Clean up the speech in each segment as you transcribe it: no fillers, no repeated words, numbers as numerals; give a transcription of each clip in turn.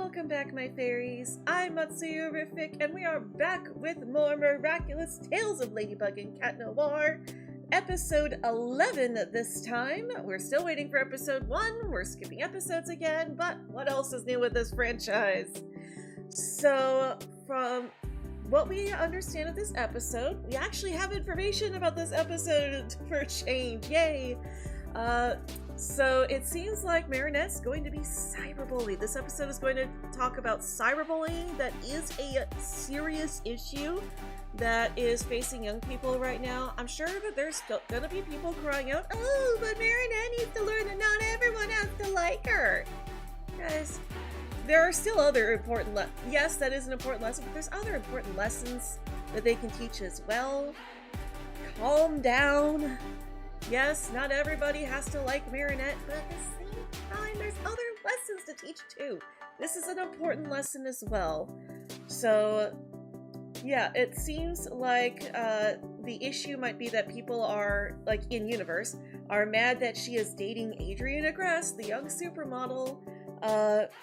welcome back, my fairies. I'm Matsuyorific, and we are back with more Miraculous Tales of Ladybug and Cat Noir. Episode 11 this time. We're still waiting for episode 1. We're skipping episodes again, but what else is new with this franchise? So, from what we understand of this episode, we actually have information about this episode for a change. Yay! So it seems like Marinette's going to be cyberbullied. This episode is going to talk about cyberbullying. That is a serious issue that is facing young people right now. I'm sure that there's still gonna be people crying out, "Oh, but Marinette needs to learn that not everyone has to like her." Guys, there are still other important yes, that is an important lesson, but there's other important lessons that they can teach as well. Calm down. Yes, not everybody has to like Marinette, but at the same time, there's other lessons to teach too. This is an important lesson as well. So, yeah, it seems like the issue might be that people are, like, in universe, are mad that she is dating Adriana Gress, the young supermodel.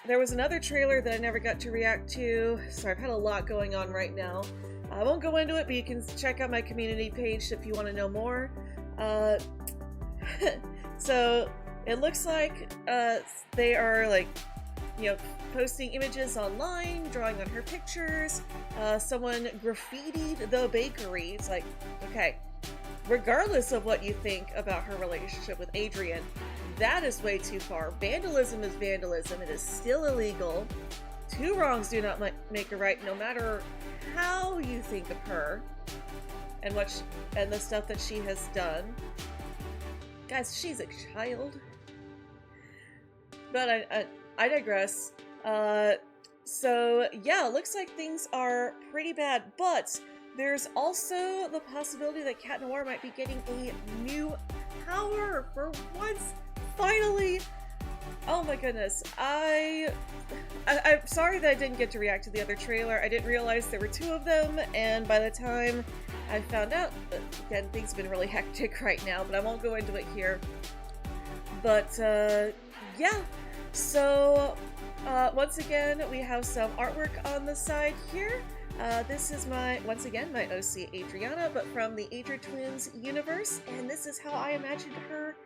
There was another trailer that I never got to react to. Sorry, I've had a lot going on right now. I won't go into it, but you can check out my community page if you want to know more. So it looks like they are, like, you know, posting images online, drawing on her pictures. Someone graffitied the bakery. It's like, okay, regardless of what you think about her relationship with Adrian, that is way too far. Vandalism is vandalism. It is still illegal. Two wrongs do not make a right, no matter how you think of her and and the stuff that she has done. Guys, she's a child. But I digress. So yeah, it looks like things are pretty bad, but there's also the possibility that Cat Noir might be getting a new power for once, finally. Oh my goodness, I'm sorry that I didn't get to react to the other trailer. I didn't realize there were two of them, and by the time I found out, again, things have been really hectic right now, but I won't go into it here. But yeah, so once again, we have some artwork on the side here. This is once again, my OC Adriana, but from the Adria Twins universe, and this is how I imagined her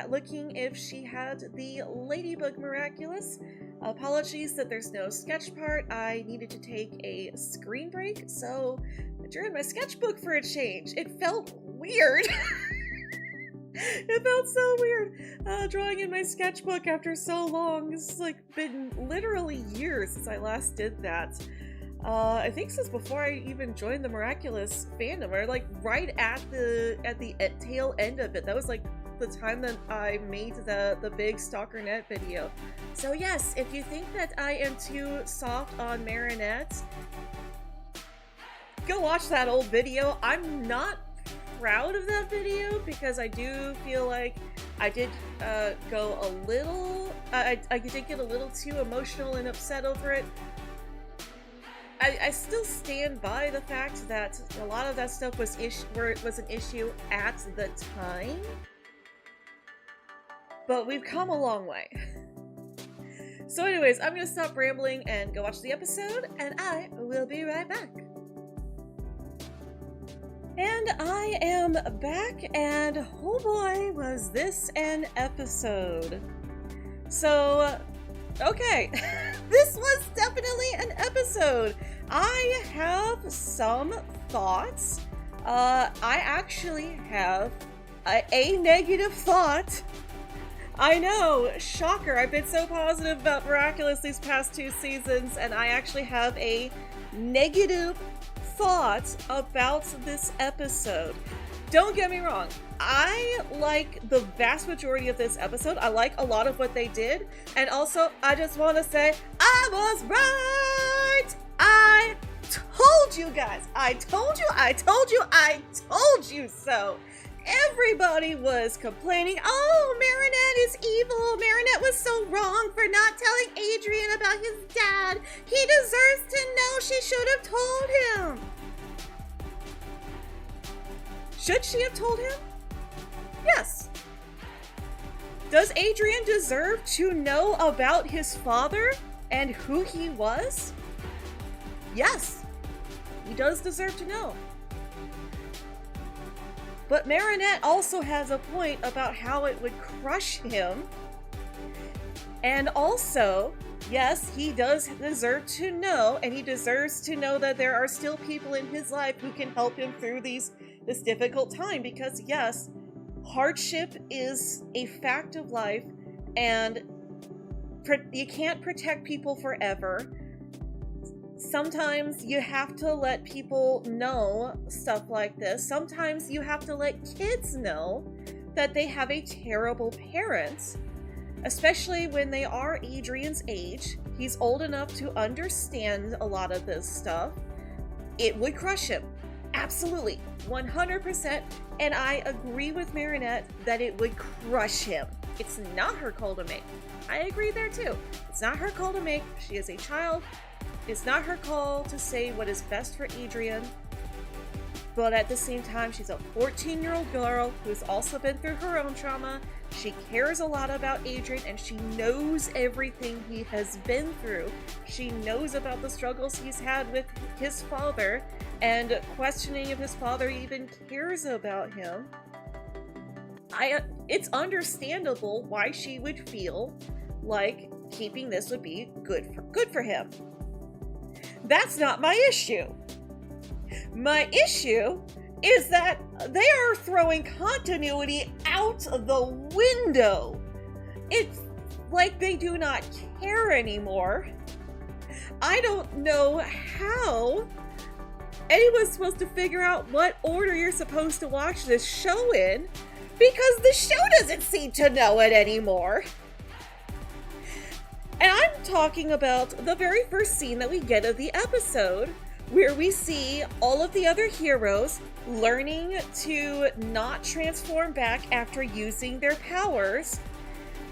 looking if she had the Ladybug Miraculous. Apologies that there's no sketch part. I needed to take a screen break, so I drew in my sketchbook for a change. It felt weird. It felt so weird drawing in my sketchbook after so long. It's like been literally years since I last did that. I think since before I even joined the Miraculous fandom, or like right at the tail end of it. That was like the time that I made the big Stalker Net video. So yes, if you think that I am too soft on Marinette, go watch that old video. I'm not proud of that video because I do feel like I did go a little, I did get a little too emotional and upset over it. I still stand by the fact that a lot of that stuff was an issue at the time, but we've come a long way. So anyways, I'm gonna stop rambling and go watch the episode, and I will be right back. And I am back, and oh boy, was this an episode. So, okay, this was definitely an episode. I have some thoughts. I actually have a negative thought. I know, shocker, I've been so positive about Miraculous these past 2 seasons, and I actually have a negative thought about this episode. Don't get me wrong, I like the vast majority of this episode. I like a lot of what they did, and also I just want to say I was right. I told you guys. I told you so. Everybody was complaining, oh, Marinette is evil. Marinette was so wrong for not telling Adrian about his dad. He deserves to know. She should have told him. Should she have told him? Yes. Does Adrian deserve to know about his father and who he was? Yes, he does deserve to know. But Marinette also has a point about how it would crush him. And also, yes, he does deserve to know, and he deserves to know that there are still people in his life who can help him through this difficult time, because yes, hardship is a fact of life, and you can't protect people forever. Sometimes you have to let people know stuff like this. Sometimes you have to let kids know that they have a terrible parent, especially when they are Adrian's age. He's old enough to understand a lot of this stuff. It would crush him. Absolutely. 100%. And I agree with Marinette that it would crush him. It's not her call to make. I agree there too. It's not her call to make. She is a child. It's not her call to say what is best for Adrian. But at the same time, she's a 14-year-old girl who's also been through her own trauma. She cares a lot about Adrian, and she knows everything he has been through. She knows about the struggles he's had with his father, and questioning if his father even cares about him. It's understandable why she would feel like keeping this would be good for him. That's not my issue. My issue is that they are throwing continuity out the window. It's like they do not care anymore. I don't know how anyone's supposed to figure out what order you're supposed to watch this show in, because the show doesn't seem to know it anymore. And I'm talking about the very first scene that we get of the episode, where we see all of the other heroes learning to not transform back after using their powers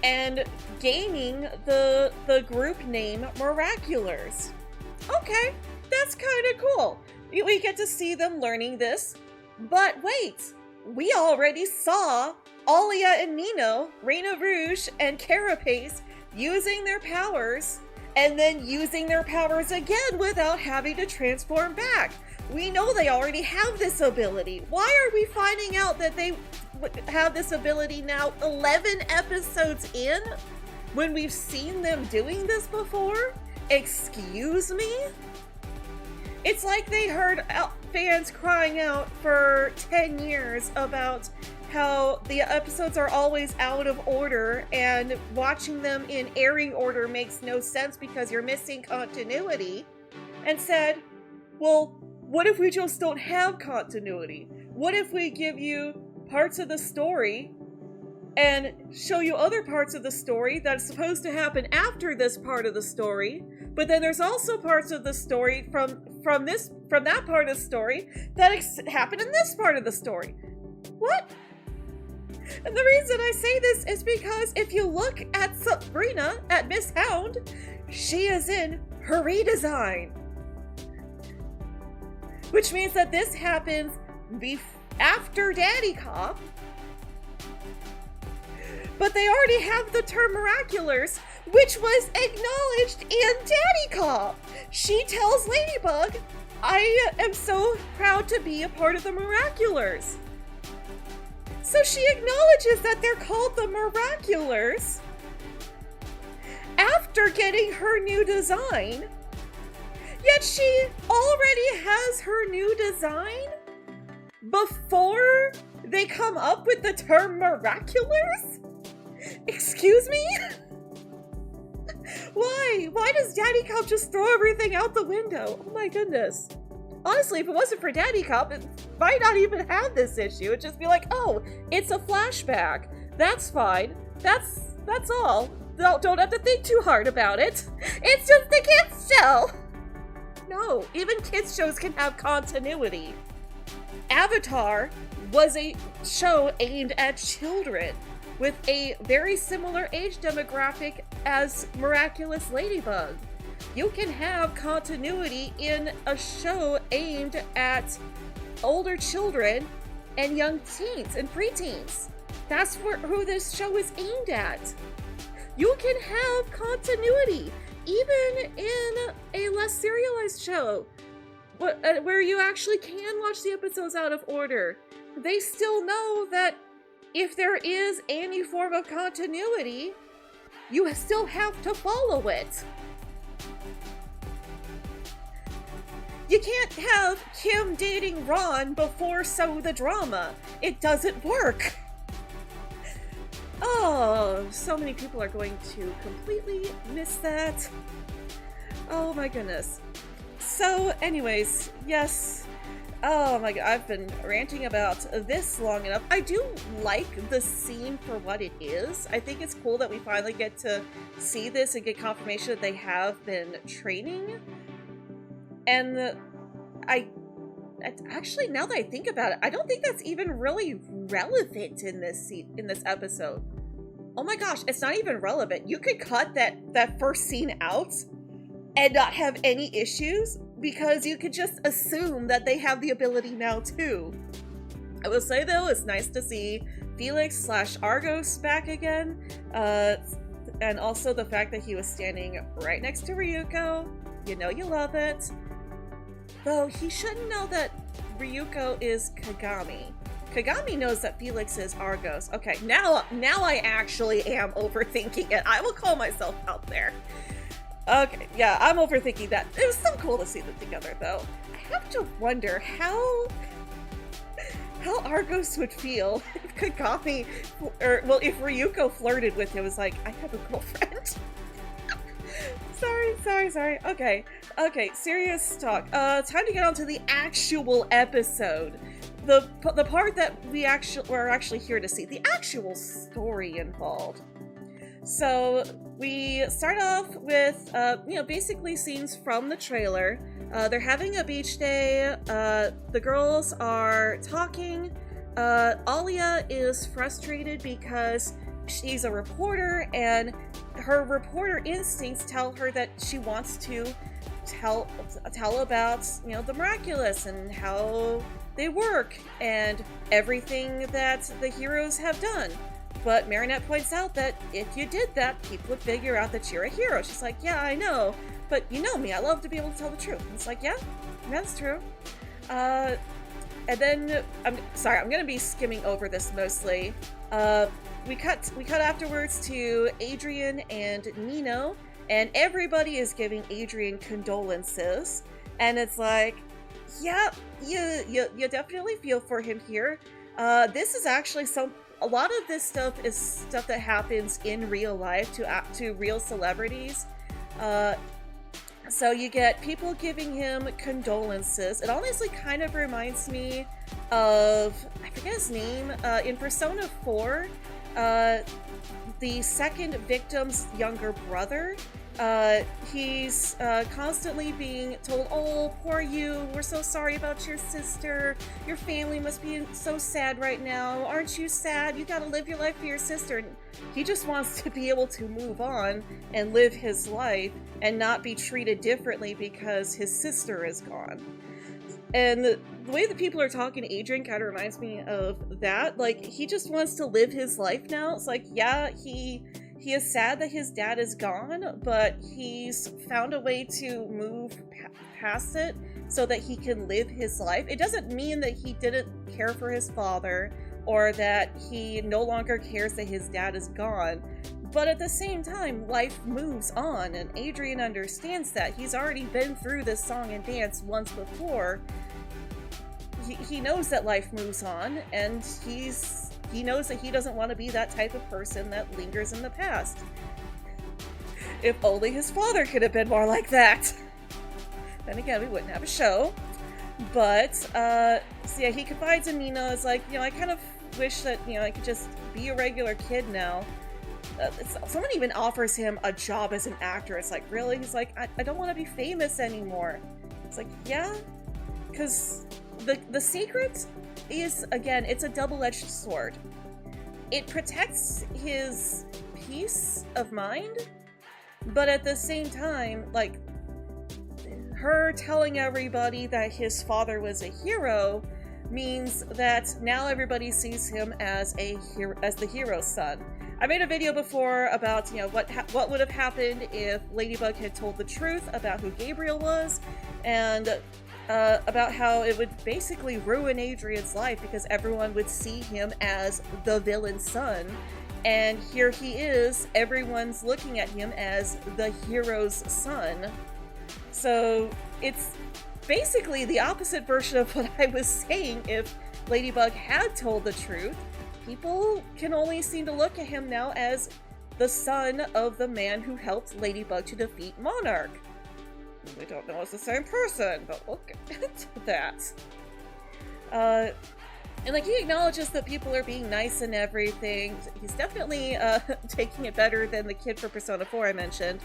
and gaining the group name Miraculars. Okay, that's kind of cool. We get to see them learning this, but wait, we already saw Alia and Nino, Reina Rouge and Carapace using their powers and then using their powers again without having to transform back. We know they already have this ability. Why are we finding out that they have this ability now 11 episodes in when we've seen them doing this before? Excuse me? It's like they heard fans crying out for 10 years about how the episodes are always out of order, and watching them in airing order makes no sense because you're missing continuity, and said, well, what if we just don't have continuity? What if we give you parts of the story and show you other parts of the story that's supposed to happen after this part of the story, but then there's also parts of the story from that part of the story that happened in this part of the story? What? And the reason I say this is because if you look at Sabrina, at Miss Hound, she is in her redesign. Which means that this happens after Daddy Cop. But they already have the term Miraculars, which was acknowledged in Daddy Cop. She tells Ladybug, I am so proud to be a part of the Miraculars. So she acknowledges that they're called the Miraculars after getting her new design. Yet she already has her new design before they come up with the term Miraculars? Excuse me? Why? Why does Daddy Cop just throw everything out the window? Oh my goodness. Honestly, if it wasn't for Daddy Cop, it might not even have this issue. It'd just be like, oh, it's a flashback. That's fine. That's all. Don't have to think too hard about it. It's just a kids show. No, even kids shows can have continuity. Avatar was a show aimed at children with a very similar age demographic as Miraculous Ladybug. You can have continuity in a show aimed at older children and young teens and preteens. That's who this show is aimed at. You can have continuity, even in a less serialized show, where you actually can watch the episodes out of order. They still know that if there is any form of continuity, you still have to follow it. You can't have Kim dating Ron before So the Drama. It doesn't work. Oh, so many people are going to completely miss that. Oh my goodness. So anyways, yes. Oh my god, I've been ranting about this long enough. I do like the scene for what it is. I think it's cool that we finally get to see this and get confirmation that they have been training. And actually, now that I think about it, I don't think that's even really relevant in this episode. Oh my gosh, it's not even relevant. You could cut that first scene out and not have any issues, because you could just assume that they have the ability now too. I will say though, it's nice to see Felix / Argos back again, and also the fact that he was standing right next to Ryuko. You know you love it. Though he shouldn't know that Ryuko is Kagami. Kagami knows that Felix is Argos. Okay, now I actually am overthinking it. I will call myself out there. Okay, yeah, I'm overthinking that. It was so cool to see them together, though. I have to wonder how Argos would feel if Kagami, if Ryuko flirted with him. It was like, I have a girlfriend. Sorry. Okay, serious talk. Time to get on to the actual episode. The part that we're actually here to see. The actual story involved. So we start off with, basically scenes from the trailer. They're having a beach day. The girls are talking. Alia is frustrated because she's a reporter, and her reporter instincts tell her that she wants to tell about, the miraculous and how they work and everything that the heroes have done. But Marinette points out that if you did that, people would figure out that you're a hero. She's like, yeah, I know, but you know me, I love to be able to tell the truth. And it's like, yeah, that's true. And then, I'm gonna be skimming over this mostly. We cut afterwards to Adrian and Nino, and everybody is giving Adrian condolences. And it's like, yeah, you definitely feel for him here. This is actually a lot of this stuff is stuff that happens in real life to real celebrities. So you get people giving him condolences. It honestly kind of reminds me of, I forget his name, in Persona 4, the second victim's younger brother. He's constantly being told, oh, poor you, we're so sorry about your sister, your family must be so sad right now, aren't you sad, you gotta live your life for your sister. And he just wants to be able to move on and live his life and not be treated differently because his sister is gone. And the way that people are talking to Adrian kind of reminds me of that. Like, he just wants to live his life now. It's like, yeah, he is sad that his dad is gone, but he's found a way to move past it so that he can live his life. It doesn't mean that he didn't care for his father or that he no longer cares that his dad is gone. But at the same time, life moves on, and Adrian understands that. He's already been through this song and dance once before. He knows that life moves on, and he knows that he doesn't want to be that type of person that lingers in the past. If only his father could have been more like that. Then again, we wouldn't have a show. But, so yeah, he confides in Nina. It's like, I kind of wish that, I could just be a regular kid now. Someone even offers him a job as an actor. It's like, really? He's like, I don't want to be famous anymore. It's like, yeah? Because the secret is, again, it's a double-edged sword. It protects his peace of mind, but at the same time, like, her telling everybody that his father was a hero means that now everybody sees him as the hero's son. I made a video before about, you know, what would have happened if Ladybug had told the truth about who Gabriel was, and about how it would basically ruin Adrian's life because everyone would see him as the villain's son. And here he is, everyone's looking at him as the hero's son. So it's basically the opposite version of what I was saying if Ladybug had told the truth. People can only seem to look at him now as the son of the man who helped Ladybug to defeat Monarch. We don't know it's the same person, but we'll get into that. And like, he acknowledges that people are being nice and everything. He's definitely taking it better than the kid for Persona 4 I mentioned.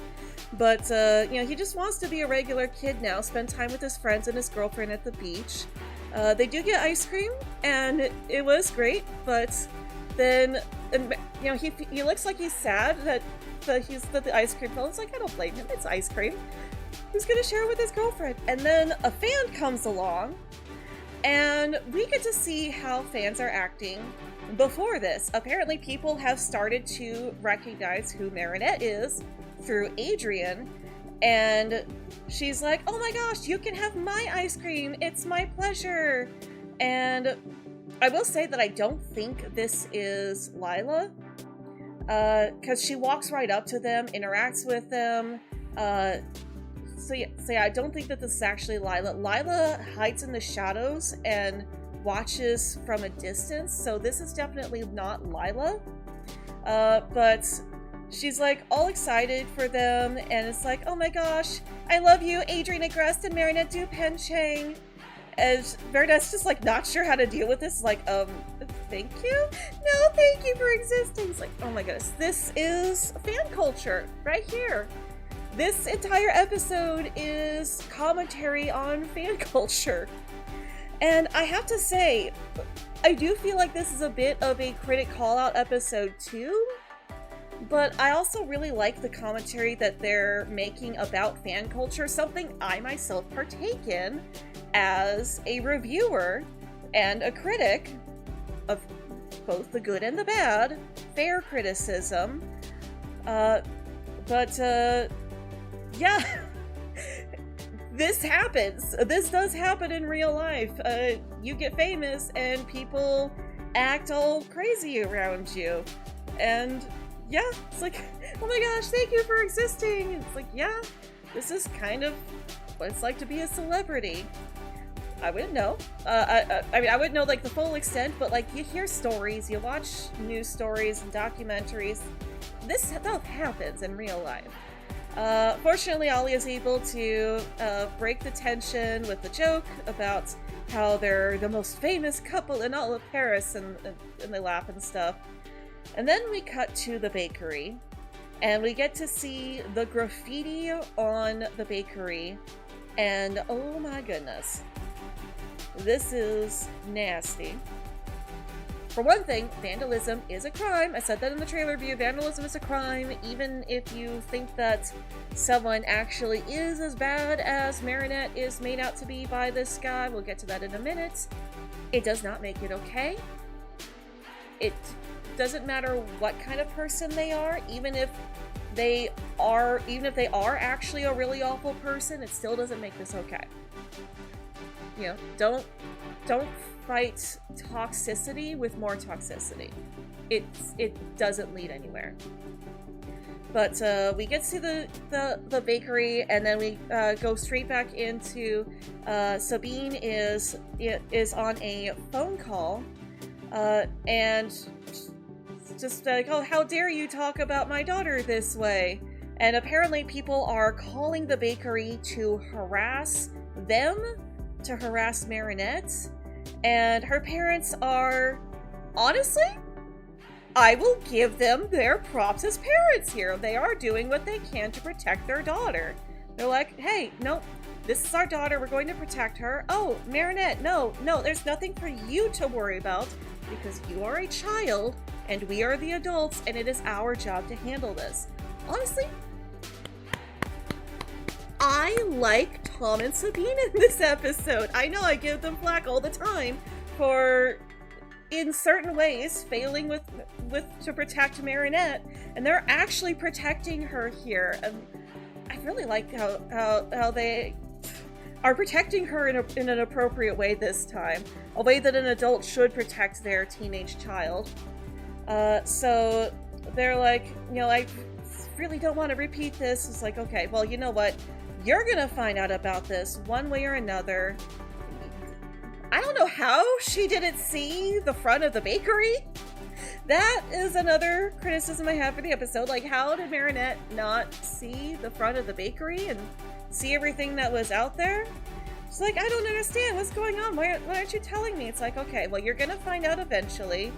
But, you know, he just wants to be a regular kid now, spend time with his friends and his girlfriend at the beach. They do get ice cream, and it was great, but then, you know, he looks like he's sad that the ice cream fell. It's like, I don't blame him, it's ice cream. He's gonna share it with his girlfriend. And then a fan comes along, and we get to see how fans are acting before this. Apparently people have started to recognize who Marinette is through Adrian, and she's like, oh my gosh, you can have my ice cream, it's my pleasure. And I will say that I don't think this is Lila, because she walks right up to them, interacts with them. So yeah, I don't think that this is actually Lila. Lila hides in the shadows and watches from a distance, so this is definitely not Lila. But she's like all excited for them, and it's like, oh my gosh, I love you, Adrian Agreste and Marinette Dupenchang. And Marinette's just like not sure how to deal with this, like, thank you? No, thank you for existing. It's like, oh my goodness, this is fan culture right here. This entire episode is commentary on fan culture. And I have to say, I do feel like this is a bit of a critic call-out episode too, but I also really like the commentary that they're making about fan culture, something I myself partake in as a reviewer and a critic of both the good and the bad, fair criticism. Yeah, this happens. This does happen in real life. You get famous and people act all crazy around you. And yeah, it's like, oh my gosh, thank you for existing. It's like, yeah, this is kind of what it's like to be a celebrity. I wouldn't know. I mean, I wouldn't know like the full extent, but like you hear stories, you watch news stories and documentaries. This stuff happens in real life. Fortunately, Ollie is able to break the tension with the joke about how they're the most famous couple in all of Paris, and they laugh and stuff. And then we cut to the bakery, and we get to see the graffiti on the bakery, and oh my goodness, this is nasty. For one thing, vandalism is a crime. I said that in the trailer review. Vandalism is a crime, even if you think that someone actually is as bad as Marinette is made out to be by this guy. We'll get to that in a minute. It does not make it okay. It doesn't matter what kind of person they are, even if they are actually a really awful person, it still doesn't make this okay. You know, don't fight toxicity with more toxicity. It doesn't lead anywhere. But we get to the bakery, and then we go straight back into Sabine is on a phone call, and just like, oh, how dare you talk about my daughter this way? And apparently people are calling the bakery to harass them, to harass Marinette. And her parents are, honestly, I will give them their props as parents here. They are doing what they can to protect their daughter. They're like, hey, no, this is our daughter. We're going to protect her. Oh, Marinette, no, there's nothing for you to worry about because you are a child and we are the adults and it is our job to handle this. Honestly, I like Tom and Sabine in this episode. I know I give them flack all the time, for, in certain ways, failing with to protect Marinette, and they're actually protecting her here. And I really like how they are protecting her in an appropriate way this time, a way that an adult should protect their teenage child. So they're like, you know, I really don't want to repeat this. It's like, okay, well, you know what? You're gonna find out about this one way or another. I don't know how she didn't see the front of the bakery. That is another criticism I have for the episode. Like, how did Marinette not see the front of the bakery and see everything that was out there? She's like, I don't understand. What's going on? Why aren't you telling me? It's like, okay, well, you're gonna find out eventually.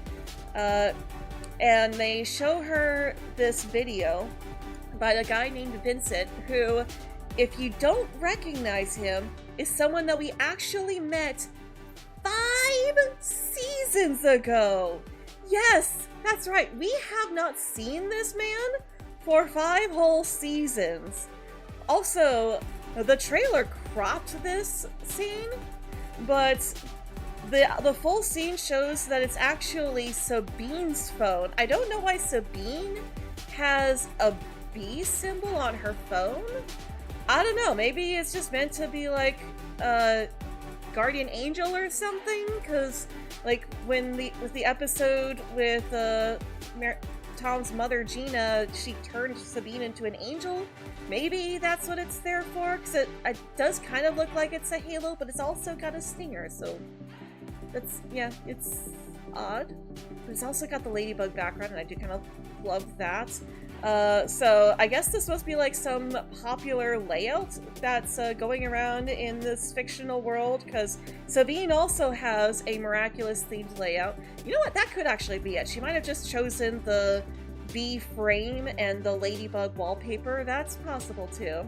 And they show her this video by a guy named Vincent, who, if you don't recognize him, is someone that we actually met 5 seasons ago. Yes, that's right. We have not seen this man for 5 whole seasons. Also, the trailer cropped this scene, but the full scene shows that it's actually Sabine's phone. I don't know why Sabine has a B symbol on her phone. I don't know. Maybe it's just meant to be like guardian angel or something, because like with the episode with Tom's mother Gina, she turned Sabine into an angel. Maybe that's what it's there for, because it does kind of look like it's a halo, but it's also got a stinger, so that's, yeah, it's odd. But it's also got the ladybug background, and I do kind of love that. So I guess this must be like some popular layout that's going around in this fictional world, because Sabine also has a miraculous themed layout. You know what? That could actually be it. She might have just chosen the B frame and the ladybug wallpaper. That's possible too.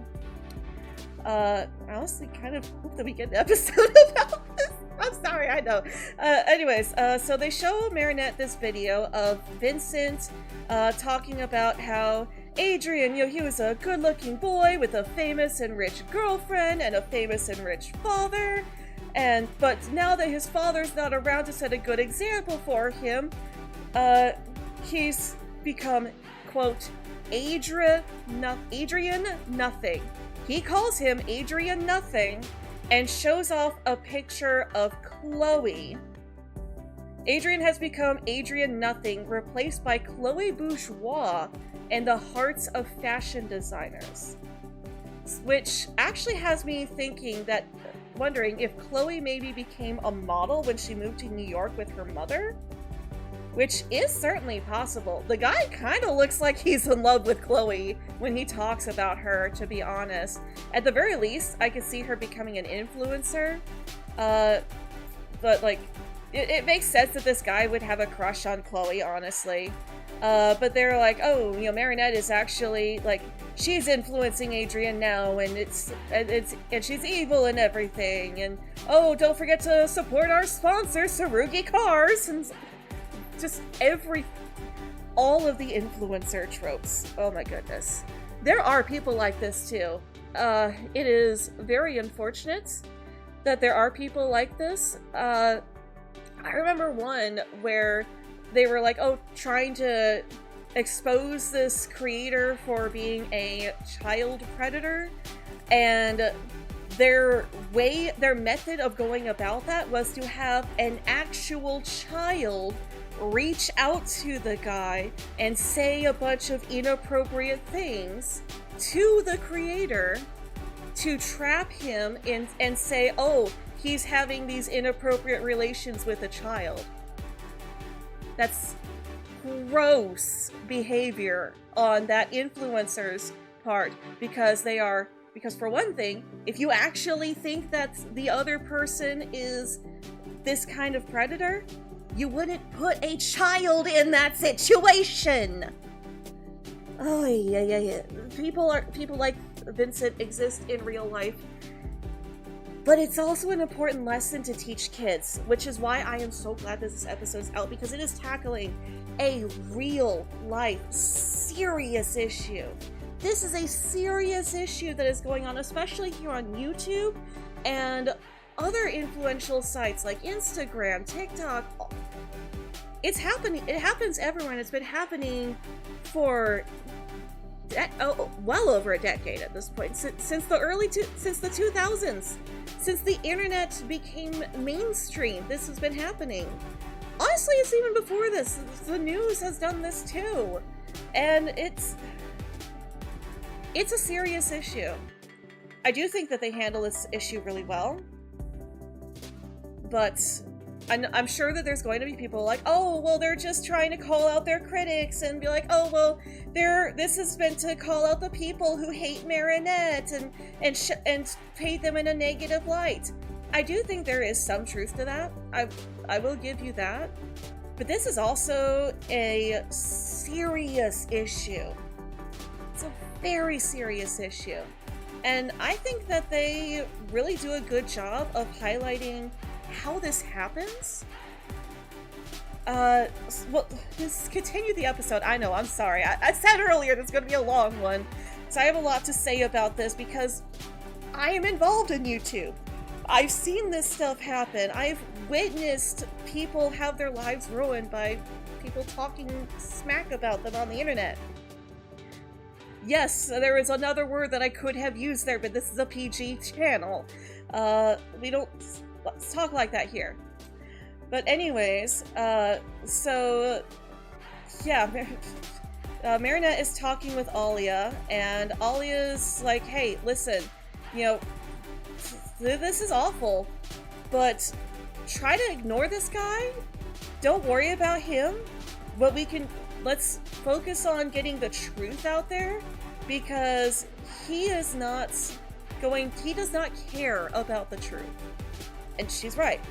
I honestly kind of hope that we get an episode about this. I'm sorry, I know. Anyways, so they show Marinette this video of Vincent talking about how Adrian, you know, he was a good-looking boy with a famous and rich girlfriend and a famous and rich father, but now that his father's not around to set a good example for him, he's become, quote, Adrian Nothing. He calls him Adrian Nothing, and shows off a picture of Chloe. Adrian has become Adrian Nothing, replaced by Chloe Bourgeois and the hearts of fashion designers. Which actually has me wondering if Chloe maybe became a model when she moved to New York with her mother? Which is certainly possible. The guy kind of looks like he's in love with Chloe when he talks about her, to be honest. At the very least, I could see her becoming an influencer. But, like, it makes sense that this guy would have a crush on Chloe, honestly. But they're like, oh, you know, Marinette is actually, like, she's influencing Adrian now, and and she's evil and everything. And, oh, don't forget to support our sponsor, Sarugi Cars. And just all of the influencer tropes. Oh my goodness. There are people like this too. It is very unfortunate that there are people like this. I remember one where they were like, oh, trying to expose this creator for being a child predator, and their method of going about that was to have an actual child reach out to the guy and say a bunch of inappropriate things to the creator to trap him and say, oh, he's having these inappropriate relations with a child. That's gross behavior on that influencer's part, because for one thing, if you actually think that the other person is this kind of predator, you wouldn't put a child in that situation. Oh yeah. People like Vincent exist in real life, but it's also an important lesson to teach kids, which is why I am so glad that this episode's out, because it is tackling a real life serious issue. This is a serious issue that is going on, especially here on YouTube and other influential sites like Instagram, TikTok. It's happening. It happens everywhere, and it's been happening for well over a decade at this point, since the 2000s, since the internet became mainstream. This has been happening. Honestly, it's even before this. The news has done this too, and it's a serious issue. I do think that they handle this issue really well, but I'm sure that there's going to be people like, oh, well, they're just trying to call out their critics and be like, oh, well, this has been to call out the people who hate Marinette and paint them in a negative light. I do think there is some truth to that. I will give you that. But this is also a serious issue. It's a very serious issue. And I think that they really do a good job of highlighting how this happens. Well, let's continue the episode. I know, I'm sorry. I said earlier this is going to be a long one, so I have a lot to say about this because I am involved in YouTube. I've seen this stuff happen. I've witnessed people have their lives ruined by people talking smack about them on the internet. Yes, there is another word that I could have used there, but this is a PG channel. Let's talk like that here. But anyways, so yeah, Marinette is talking with Alia, and Alia's like, hey, listen, you know, this is awful, but try to ignore this guy. Don't worry about him. But let's focus on getting the truth out there, because he does not care about the truth. And she's right.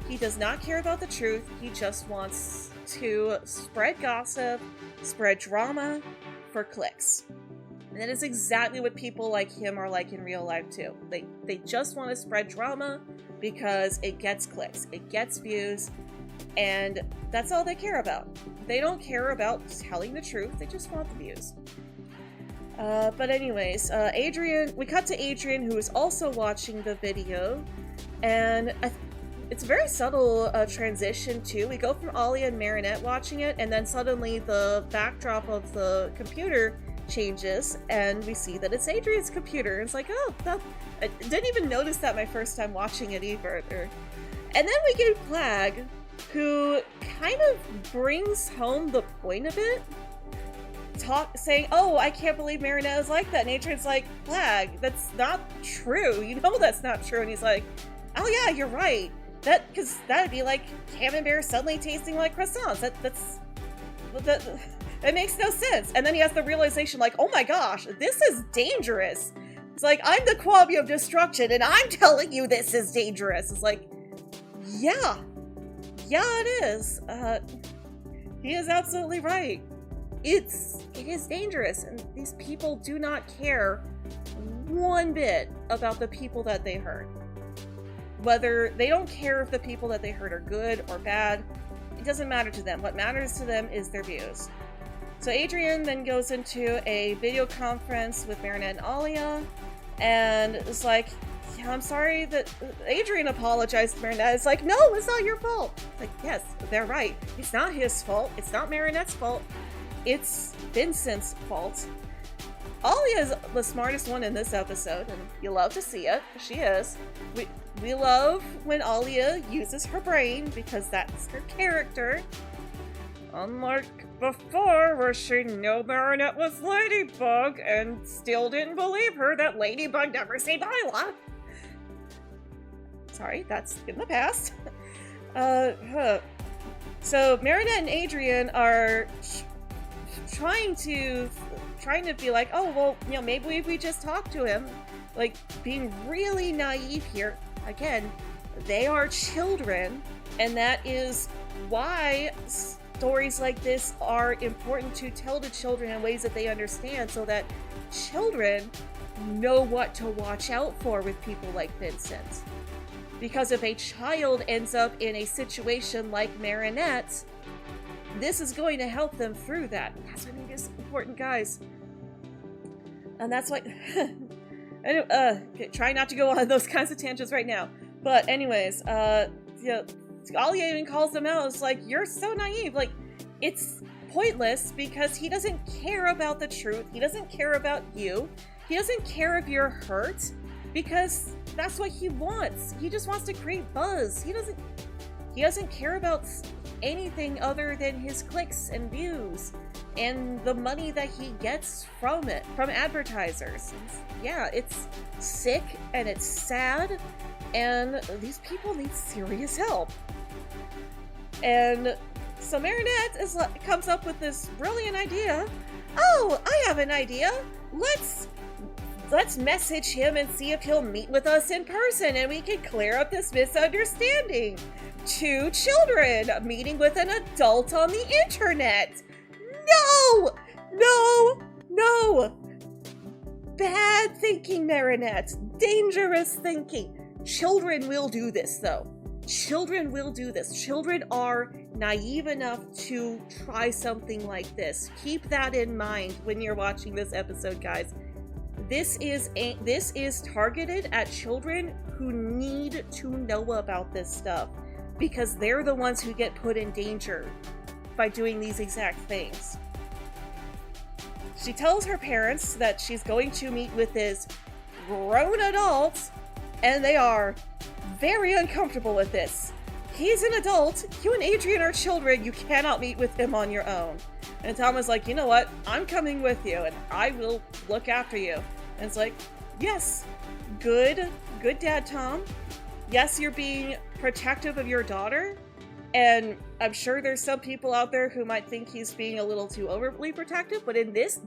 He does not care about the truth. He just wants to spread gossip, spread drama for clicks. And that is exactly what people like him are like in real life too. They just want to spread drama because it gets clicks, it gets views, and that's all they care about. They don't care about telling the truth, they just want the views. But anyways, we cut to Adrian, who is also watching the video, and it's a very subtle transition too. We go from Alia and Marinette watching it, and then suddenly the backdrop of the computer changes, and we see that it's Adrian's computer. It's like, oh, I didn't even notice that my first time watching it either. And then we get Flag, who kind of brings home the point of it, saying, oh, I can't believe Marinette is like that. And Adrian's like, Flag, that's not true. You know that's not true. And he's like, oh yeah, you're right. Because that'd be like Camembert suddenly tasting like croissants. That makes no sense. And then he has the realization, like, oh my gosh, this is dangerous. It's like, I'm the Kwame of destruction, and I'm telling you this is dangerous. It's like, yeah, it is. He is absolutely right. It is dangerous, and these people do not care one bit about the people that they hurt. Whether they don't care if the people that they hurt are good or bad, it doesn't matter to them. What matters to them is their views. So Adrian then goes into a video conference with Marinette and Alia, and it's like, yeah, I'm sorry that Adrian apologized to Marinette. It's like, no, it's not your fault. Like, yes, they're right. It's not his fault. It's not Marinette's fault. It's Vincent's fault. Alia is the smartest one in this episode, and you love to see it. She is. We love when Alia uses her brain, because that's her character. Unlike before, where she knew Marinette was Ladybug and still didn't believe her that Ladybug never saved Isla. Sorry, that's in the past. So Marinette and Adrian are trying to be like, oh, well, you know, maybe we just talk to him. Like, being really naive here. Again, they are children, and that is why stories like this are important to tell to children in ways that they understand, so that children know what to watch out for with people like Vincent. Because if a child ends up in a situation like Marinette, this is going to help them through that. That's what I mean, it's important, guys. And that's why try not to go on those kinds of tangents right now. But anyways, Alia even calls him out. It's like, you're so naive. Like, it's pointless because he doesn't care about the truth. He doesn't care about you. He doesn't care if you're hurt because that's what he wants. He just wants to create buzz. He doesn't care about anything other than his clicks and views and the money that he gets from it, from advertisers. Yeah, it's sick and it's sad, and these people need serious help. And so Marinette comes up with this brilliant idea. Oh, I have an idea. Let's message him and see if he'll meet with us in person and we can clear up this misunderstanding. 2 children meeting with an adult on the internet. No! No! No! Bad thinking, Marinette. Dangerous thinking. Children will do this, though. Children will do this. Children are naive enough to try something like this. Keep that in mind when you're watching this episode, guys. This is targeted at children who need to know about this stuff because they're the ones who get put in danger by doing these exact things. She tells her parents that she's going to meet with this grown adult, and they are very uncomfortable with this. He's an adult. You and Adrian are children. You cannot meet with him on your own. And Tom is like, you know what? I'm coming with you, and I will look after you. And it's like, yes, good dad, Tom. Yes, you're being protective of your daughter. And I'm sure there's some people out there who might think he's being a little too overly protective, but in this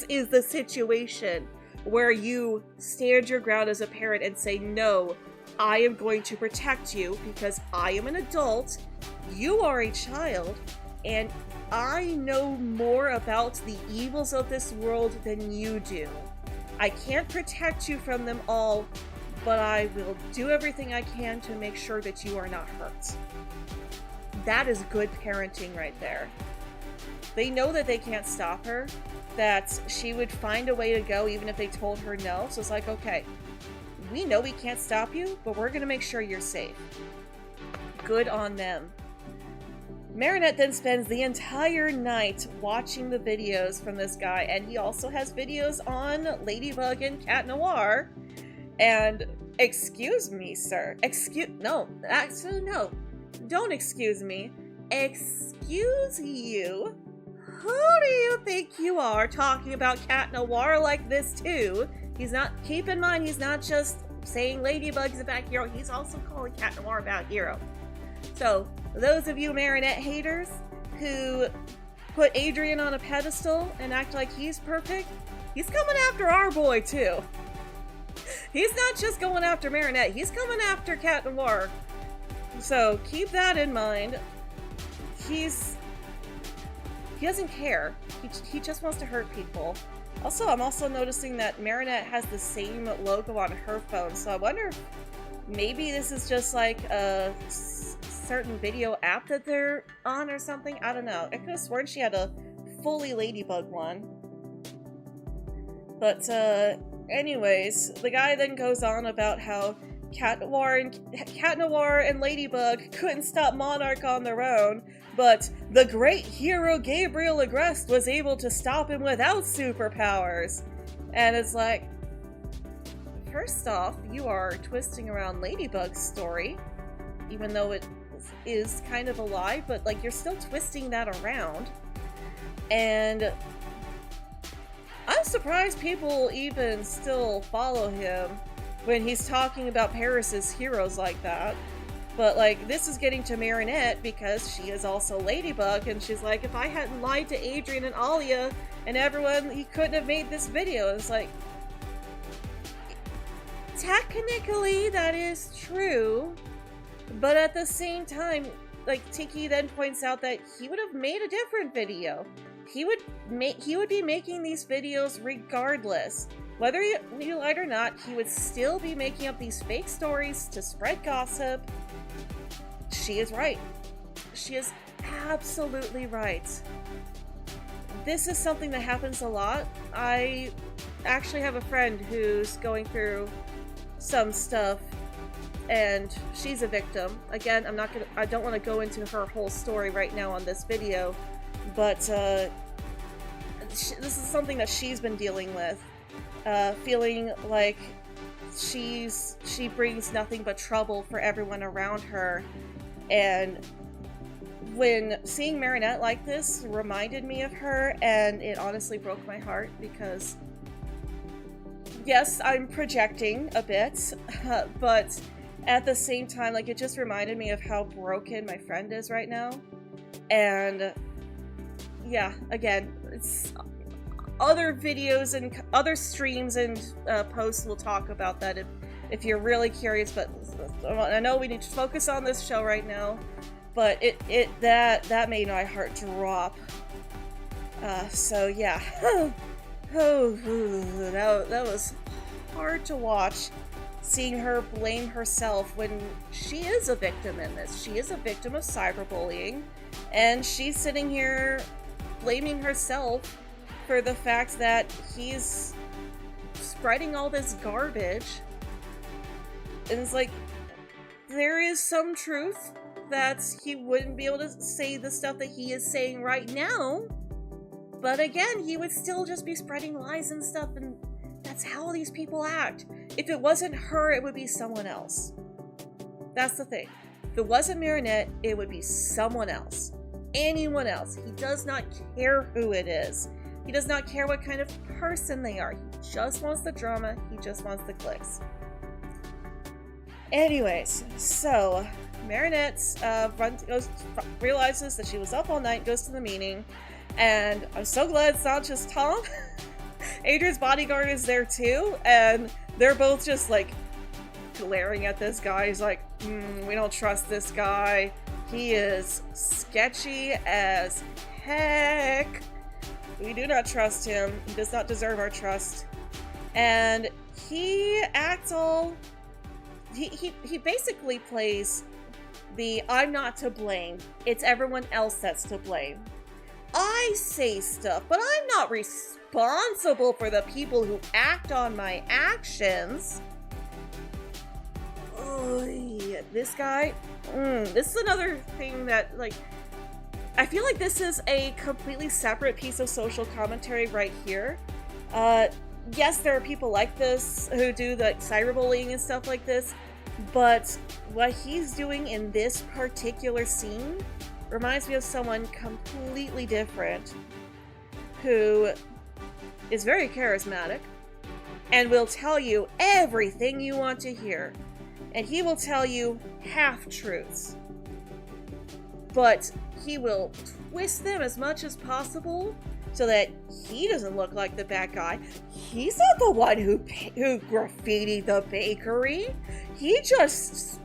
is the situation where you stand your ground as a parent and say, no, I am going to protect you because I am an adult, you are a child, and I know more about the evils of this world than you do. I can't protect you from them all, but I will do everything I can to make sure that you are not hurt. That is good parenting right there. They know that they can't stop her, that she would find a way to go even if they told her no. So it's like, okay, we know we can't stop you, but we're going to make sure you're safe. Good on them. Marinette then spends the entire night watching the videos from this guy, and he also has videos on Ladybug and Cat Noir. And excuse me, sir. No, don't excuse me. Excuse you. Who do you think you are talking about Cat Noir like this too? Keep in mind, he's not just saying Ladybug's a bad hero, he's also calling Cat Noir a bad hero. So, those of you Marinette haters who put Adrian on a pedestal and act like he's perfect, he's coming after our boy too. He's not just going after Marinette, he's coming after Cat Noir. So, keep that in mind. He doesn't care. He just wants to hurt people. Also, I'm also noticing that Marinette has the same logo on her phone, so I wonder if maybe this is just like a certain video app that they're on or something. I don't know. I could have sworn she had a fully Ladybug one. But, anyways, the guy then goes on about how Cat Noir and Ladybug couldn't stop Monarch on their own, but the great hero Gabriel Agreste was able to stop him without superpowers. And it's like, first off, you are twisting around Ladybug's story, even though it is kind of a lie, but like you're still twisting that around. And I'm surprised people even still follow him when he's talking about Paris's heroes like that. But like, this is getting to Marinette because she is also Ladybug, and she's like, if I hadn't lied to Adrian and Alia and everyone, he couldn't have made this video. It's like, technically that is true, but at the same time, like, Tiki then points out that he would have made a different video. He would be making these videos regardless. Whether you lied or not, he would still be making up these fake stories to spread gossip. She is right. She is absolutely right. This is something that happens a lot. I actually have a friend who's going through some stuff and she's a victim. Again, I don't want to go into her whole story right now on this video, but this is something that she's been dealing with, feeling like she brings nothing but trouble for everyone around her. And when seeing Marinette like this reminded me of her, and it honestly broke my heart, because yes, I'm projecting a bit, but at the same time, like, it just reminded me of how broken my friend is right now. And yeah, again, it's other videos and other streams and posts will talk about that if you're really curious, but I know we need to focus on this show right now. But that made my heart drop. So yeah, that was hard to watch, seeing her blame herself when she is a victim in this. She is a victim of cyberbullying, and she's sitting here blaming herself for the fact that he's spreading all this garbage. And it's like, there is some truth that he wouldn't be able to say the stuff that he is saying right now, but again, he would still just be spreading lies and stuff, and that's how these people act. If it wasn't her, it would be someone else. That's the thing. If it wasn't Marinette, it would be someone else. Anyone else. He does not care who it is. He does not care what kind of person they are. He just wants the drama. He just wants the clicks. Anyways, so Marinette realizes that she was up all night, goes to the meeting, and I'm so glad it's not just Tom. Adrian's bodyguard is there too, and they're both just like glaring at this guy. He's like, we don't trust this guy. He is sketchy as heck. We do not trust him. He does not deserve our trust. And he acts all... He basically plays the I'm not to blame. It's everyone else that's to blame. I say stuff, but I'm not responsible for the people who act on my actions. Oh, yeah. This guy... this is another thing that, like... I feel like this is a completely separate piece of social commentary right here. Yes, there are people like this who do the cyberbullying and stuff like this, but what he's doing in this particular scene reminds me of someone completely different who is very charismatic and will tell you everything you want to hear. And he will tell you half-truths. But he will twist them as much as possible so that he doesn't look like the bad guy. He's not the one who graffitied the bakery. He just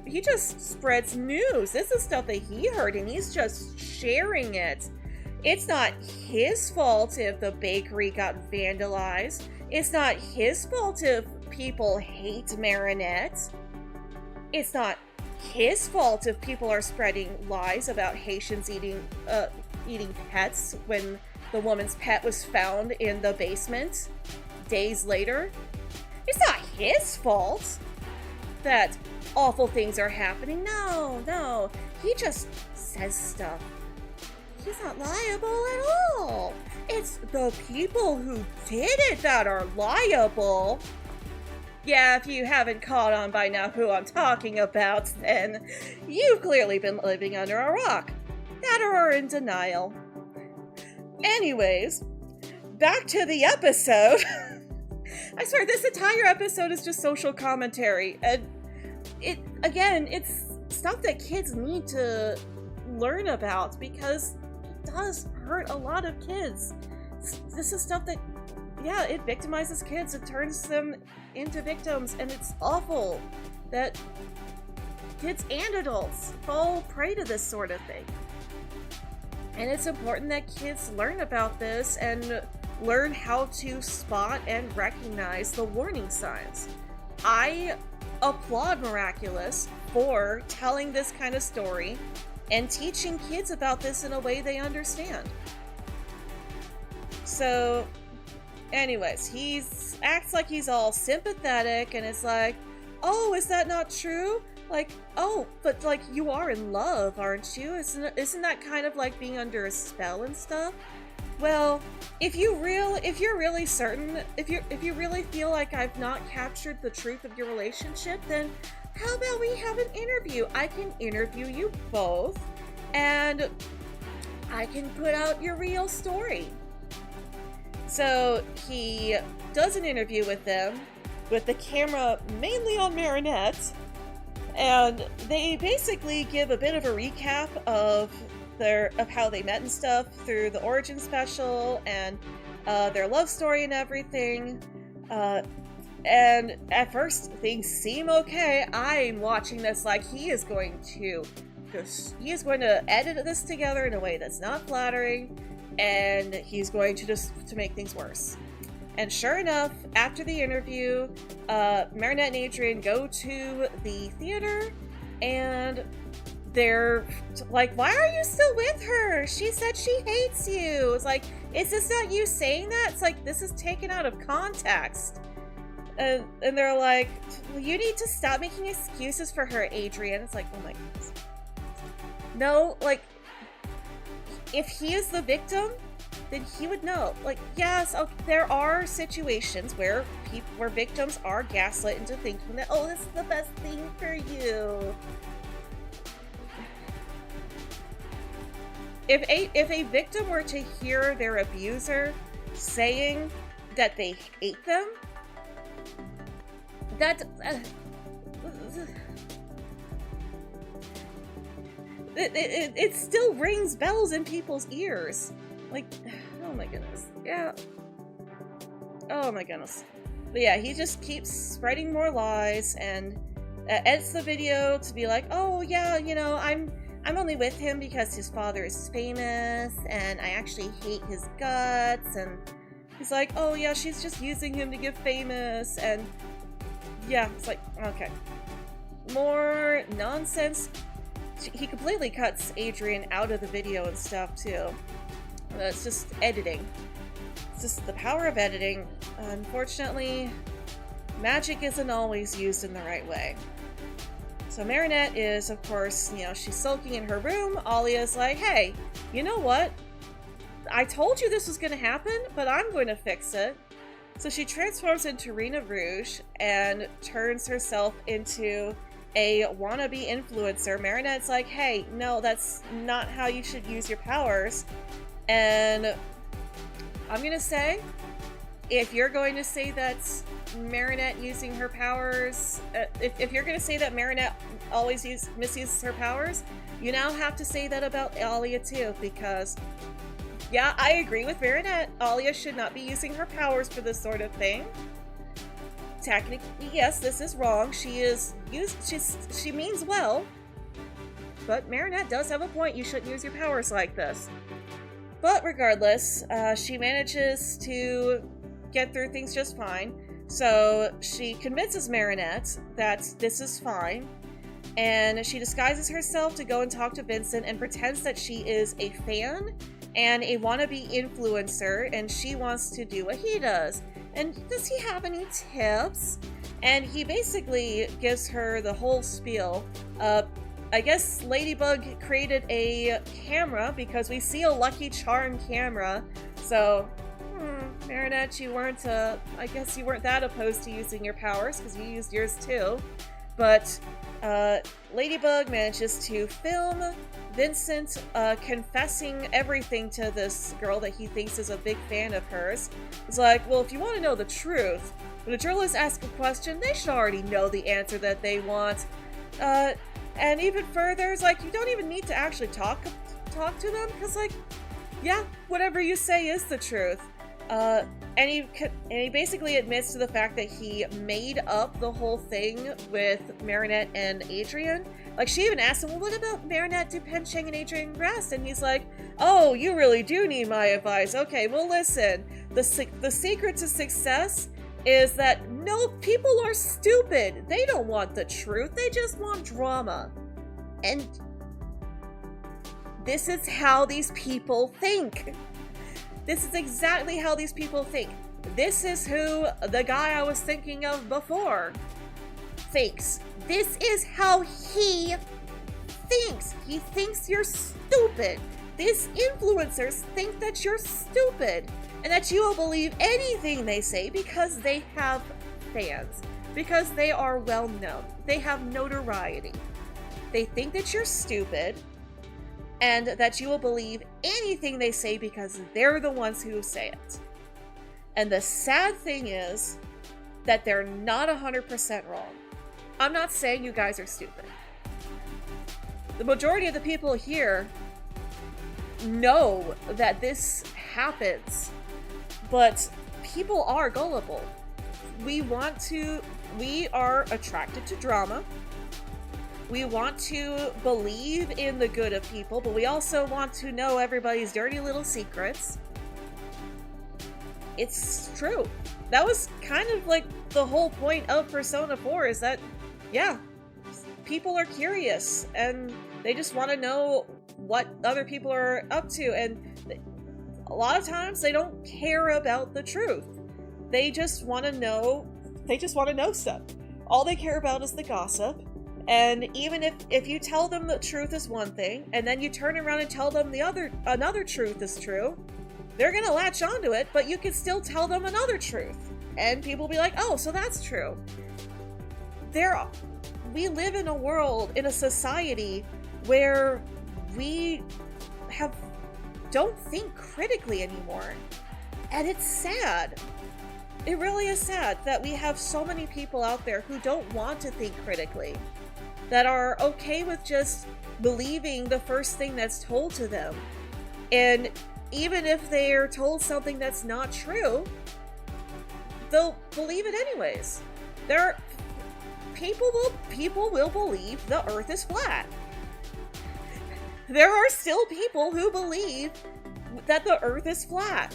spreads news. This is stuff that he heard, and he's just sharing it. It's not his fault if the bakery got vandalized. It's not his fault if people hate Marinette. It's not his fault if people are spreading lies about Haitians eating pets when the woman's pet was found in the basement days later. It's not his fault that awful things are happening. No. He just says stuff. He's not liable at all. It's the people who did it that are liable. Yeah, if you haven't caught on by now who I'm talking about, then you've clearly been living under a rock. That or are in denial. Anyways, back to the episode. I swear, this entire episode is just social commentary. And it's stuff that kids need to learn about, because it does hurt a lot of kids. This is stuff that, yeah, it victimizes kids. It turns them into victims, and it's awful that kids and adults fall prey to this sort of thing. And it's important that kids learn about this and learn how to spot and recognize the warning signs. I applaud Miraculous for telling this kind of story and teaching kids about this in a way they understand. So, anyways, he acts like he's all sympathetic, and it's like, oh, is that not true? Like, oh, but like you are in love, aren't you? Isn't that kind of like being under a spell and stuff? Well, if you're really certain, if you really feel like I've not captured the truth of your relationship, then how about we have an interview? I can interview you both, and I can put out your real story. So he does an interview with them, with the camera mainly on Marinette, and they basically give a bit of a recap of how they met and stuff through the origin special and their love story and everything. And at first things seem okay. I'm watching this like he is going to edit this together in a way that's not flattering, and he's going to make things worse. And sure enough, after the interview, Marinette and Adrian go to the theater, and they're like, why are you still with her? She said she hates you. It's like, is this not you saying that? It's like, this is taken out of context. And they're like, well, you need to stop making excuses for her, Adrian. It's like, oh my goodness. No, like, if he is the victim, then he would know. Like, yes, okay, there are situations where victims are gaslit into thinking that, oh, this is the best thing for you. If a victim were to hear their abuser saying that they hate them, that it still rings bells in people's ears. Like, oh my goodness. Yeah. Oh my goodness. But yeah, he just keeps spreading more lies and edits the video to be like, oh yeah, you know, I'm only with him because his father is famous and I actually hate his guts. And he's like, oh yeah, she's just using him to get famous. And yeah, it's like, okay. More nonsense. He completely cuts Adrian out of the video and stuff too. It's just editing. It's just the power of editing. Unfortunately, magic isn't always used in the right way. So Marinette is, of course, you know, she's sulking in her room. Alia's like, hey, you know what? I told you this was going to happen, but I'm going to fix it. So she transforms into Rena Rouge and turns herself into a wannabe influencer. Marinette's like, hey, no, that's not how you should use your powers. And I'm going to say, if you're going to say that's Marinette using her powers, if you're going to say that Marinette always misuses her powers, you now have to say that about Alia too, because yeah, I agree with Marinette. Alia should not be using her powers for this sort of thing. Technically, yes, this is wrong. She means well, but Marinette does have a point. You shouldn't use your powers like this. But regardless, she manages to get through things just fine. So she convinces Marinette that this is fine, and she disguises herself to go and talk to Vincent and pretends that she is a fan and a wannabe influencer, and she wants to do what he does. And does he have any tips? And he basically gives her the whole spiel. I guess Ladybug created a camera because we see a Lucky Charm camera. So, Marinette, I guess you weren't that opposed to using your powers because you used yours too. But Ladybug manages to film Vincent confessing everything to this girl that he thinks is a big fan of hers. He's like, well, if you want to know the truth, when a journalist asks a question, they should already know the answer that they want. And even further, it's like, you don't even need to actually talk to them, because, like, yeah, whatever you say is the truth. And he basically admits to the fact that he made up the whole thing with Marinette and Adrian. Like, she even asked him, well, what about Marinette, Dupencheng, and Adrian Rest? And he's like, oh, you really do need my advice. Okay, well, listen, the secret to success is that no, people are stupid. They don't want the truth. They just want drama. And this is how these people think. This is exactly how these people think. This is who the guy I was thinking of before fakes. This is how he thinks. He thinks you're stupid. These influencers think that you're stupid and that you will believe anything they say because they have fans, because they are well known. They have notoriety. They think that you're stupid and that you will believe anything they say because they're the ones who say it. And the sad thing is that they're not 100% wrong. I'm not saying you guys are stupid. The majority of the people here know that this happens, but people are gullible. We are attracted to drama. We want to believe in the good of people, but we also want to know everybody's dirty little secrets. It's true. That was kind of like the whole point of Persona 4 is that, yeah, people are curious and they just want to know what other people are up to, and a lot of times they don't care about the truth. They just want to know stuff. All they care about is the gossip. And even if you tell them the truth is one thing, and then you turn around and tell them another truth is true, they're gonna latch onto it, but you can still tell them another truth. And people will be like, oh, so that's true. We live in a world, in a society, where we don't think critically anymore. And it's sad. It really is sad that we have so many people out there who don't want to think critically, that are okay with just believing the first thing that's told to them. And even if they're told something that's not true, they'll believe it anyways. People will believe the earth is flat. There are still people who believe that the earth is flat.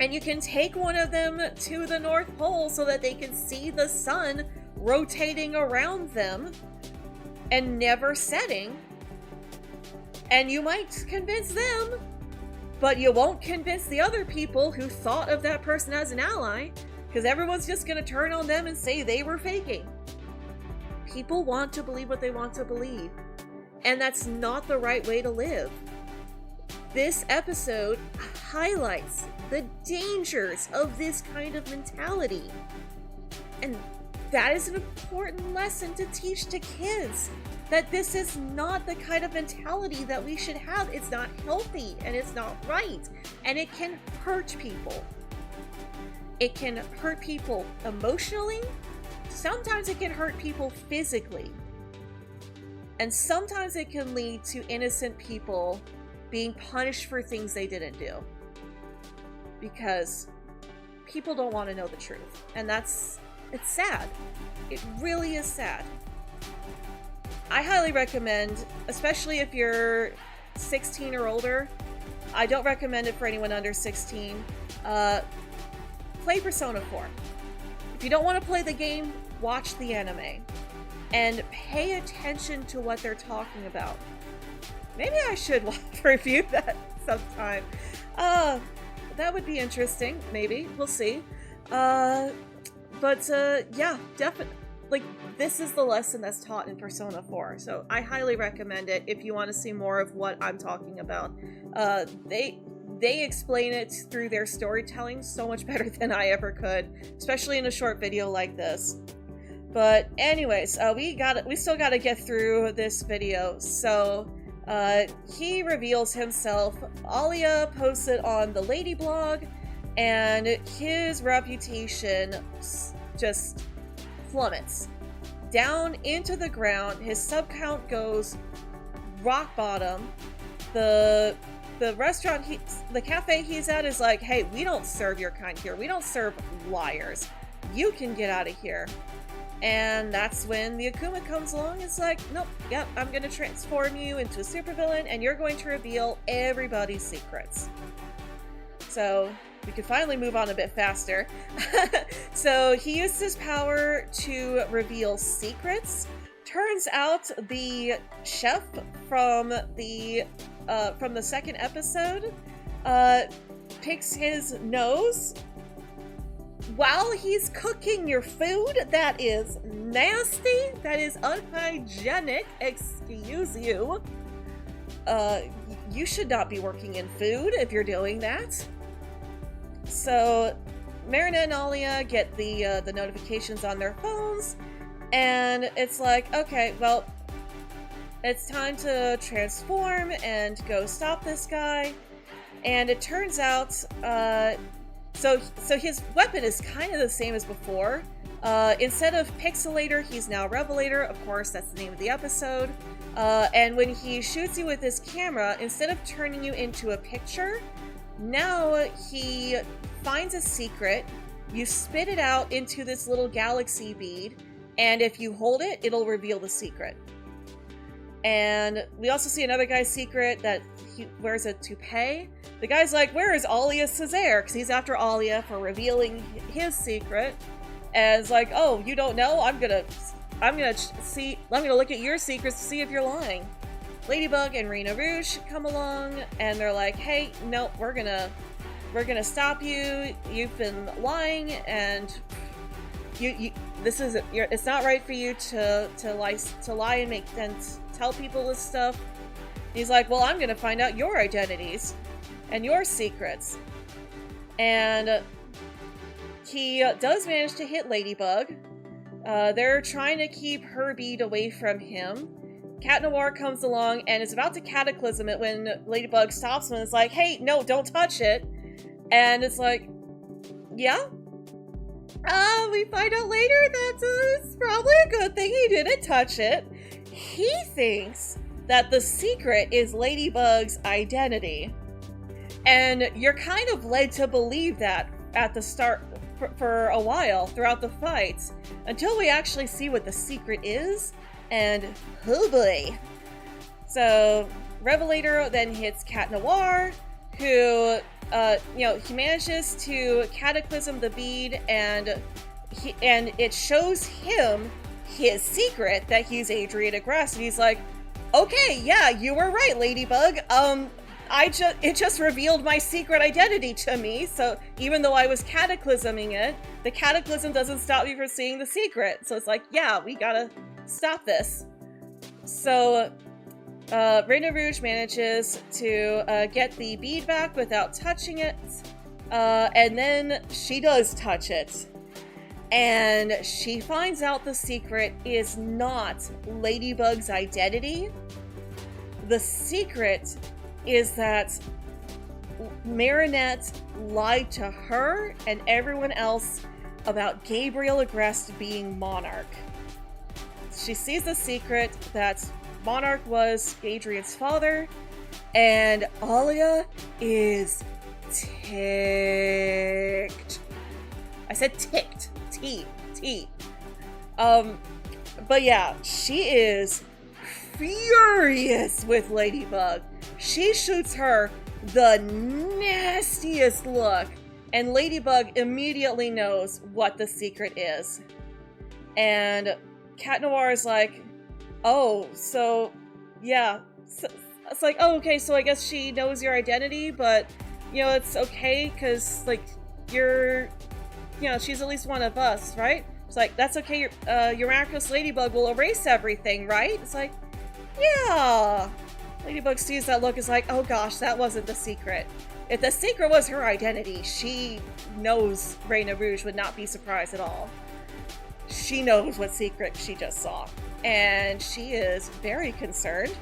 And you can take one of them to the North Pole so that they can see the sun rotating around them and never setting. And you might convince them, but you won't convince the other people who thought of that person as an ally, because everyone's just going to turn on them and say they were faking. People want to believe what they want to believe, and that's not the right way to live. This episode highlights the dangers of this kind of mentality. And that is an important lesson to teach to kids, that this is not the kind of mentality that we should have. It's not healthy and it's not right, and it can hurt people. It can hurt people emotionally. Sometimes it can hurt people physically. And sometimes it can lead to innocent people being punished for things they didn't do. Because people don't want to know the truth. And it's sad. It really is sad. I highly recommend, especially if you're 16 or older, I don't recommend it for anyone under 16, play Persona 4. If you don't want to play the game, watch the anime. And pay attention to what they're talking about. Maybe I should review that sometime. That would be interesting. Maybe. We'll see. Yeah, definitely. Like, this is the lesson that's taught in Persona 4. So I highly recommend it if you want to see more of what I'm talking about. They explain it through their storytelling so much better than I ever could, especially in a short video like this. But anyways, we still gotta get through this video. So he reveals himself. Alia posted on the Lady blog, and his reputation just plummets down into the ground. His sub count goes rock bottom. The restaurant, the cafe he's at is like, hey, we don't serve your kind here. We don't serve liars. You can get out of here. And that's when the Akuma comes along. It's like, nope, yep, I'm going to transform you into a supervillain, and you're going to reveal everybody's secrets. So we can finally move on a bit faster. So he used his power to reveal secrets. Turns out the chef from the second episode picks his nose while he's cooking your food, that is nasty, that is unhygienic, excuse you. You should not be working in food if you're doing that. So Marinette and Alia get the notifications on their phones, and it's like, okay, well, it's time to transform and go stop this guy. And it turns out, so his weapon is kind of the same as before. Instead of Pixelator, he's now Revelator. Of course, that's the name of the episode. And when he shoots you with his camera, instead of turning you into a picture, now he finds a secret. You spit it out into this little galaxy bead, and if you hold it, it'll reveal the secret. And we also see another guy's secret that he wears a toupee. The guy's like, where is Alia Césaire? Because he's after Alia for revealing his secret. And it's like, oh, you don't know? I'm gonna look at your secrets to see if you're lying. Ladybug and Reina Rouge come along, and they're like, hey, no, we're gonna stop you. You've been lying, and it's not right for you to lie and tell people this stuff. He's like, well, I'm gonna find out your identities and your secrets. And he does manage to hit Ladybug. They're trying to keep her bead away from him. Cat Noir comes along and is about to cataclysm it when Ladybug stops him and is like, hey, no, don't touch it. And it's like, yeah? We find out later that it's probably a good thing he didn't touch it. He thinks that the secret is Ladybug's identity. And you're kind of led to believe that at the start for a while throughout the fight, until we actually see what the secret is, and oh boy. So Revelator then hits Cat Noir, who he manages to cataclysm the bead, and it shows him his secret, that he's Adrien Agreste, and he's like, okay, yeah, you were right, Ladybug. It just revealed my secret identity to me, so even though I was cataclysming it, the cataclysm doesn't stop me from seeing the secret. So it's like, yeah, we gotta stop this. So Reina Rouge manages to get the bead back without touching it, and then she does touch it. And she finds out the secret is not Ladybug's identity. The secret is that Marinette lied to her and everyone else about Gabriel Agreste being Monarch. She sees the secret that Monarch was Adrian's father, and Alia is ticked. I said ticked. T. But yeah, she is furious with Ladybug. She shoots her the nastiest look, and Ladybug immediately knows what the secret is. And Cat Noir is like, oh, so, yeah. So, it's like, oh, okay, so I guess she knows your identity, but, it's okay, because, she's at least one of us, right? It's like, that's okay, your miraculous Ladybug will erase everything, right? It's like, yeah. Ladybug sees that look, is like, oh gosh, that wasn't the secret. If the secret was her identity, she knows Reina Rouge would not be surprised at all. She knows what secret she just saw. And she is very concerned.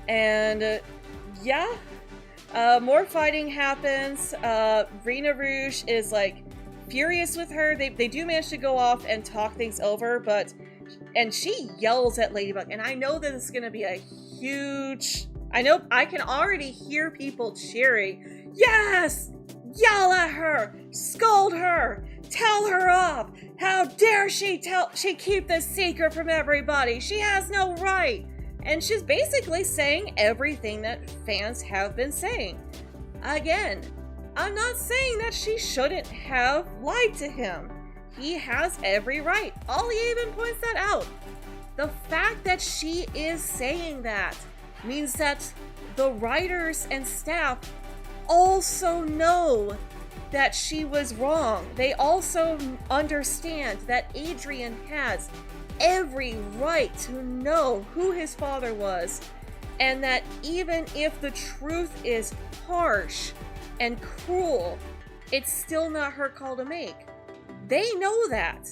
And, more fighting happens. Reina Rouge is, furious with her. They do manage to go off and talk things over, and she yells at Ladybug, and I know that it's gonna be a huge... I can already hear people cheering. Yes! Yell at her! Scold her! Tell her off! How dare she keep this secret from everybody? She has no right! And she's basically saying everything that fans have been saying. Again, I'm not saying that she shouldn't have lied to him. He has every right. Ollie even points that out. The fact that she is saying that means that the writers and staff also know that she was wrong. They also understand that Adrian has every right to know who his father was, and that even if the truth is harsh and cruel, it's still not her call to make. They know that.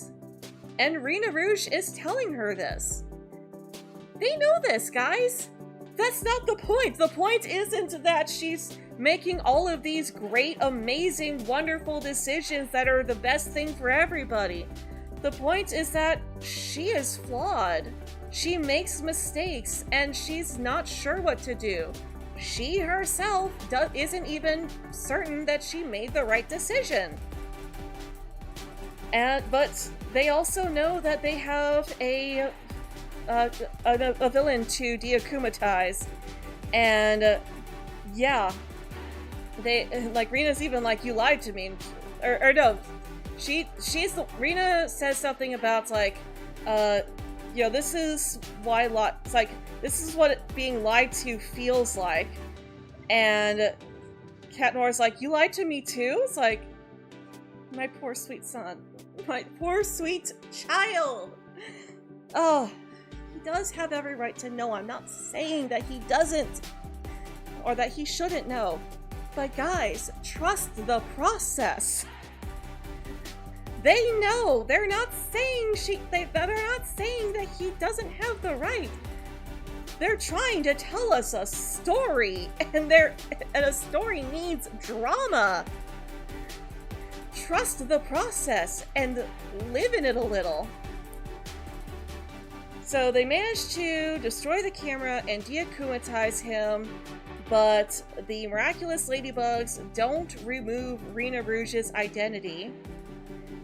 And Rena Rouge is telling her this. They know this, guys. That's not the point. The point isn't that she's making all of these great, amazing, wonderful decisions that are the best thing for everybody. The point is that she is flawed. She makes mistakes and she's not sure what to do. She herself isn't even certain that she made the right decision. But they also know that they have a villain to deakumatize, and yeah, they like Rena's even like, you lied to me, or no, Rena says something about like, you know, this is why it's like, this is what being lied to feels like, and Cat Noir's like, you lied to me too? It's like, my poor sweet son, my poor sweet child. Oh, he does have every right to know. I'm not saying that he doesn't, or that he shouldn't know, but guys, trust the process. They know. They're not saying they're not saying that he doesn't have the right. They're trying to tell us a story, and a story needs drama. Trust the process and live in it a little. So they managed to destroy the camera and deakumatize him, but the miraculous ladybugs don't remove Rena Rouge's identity.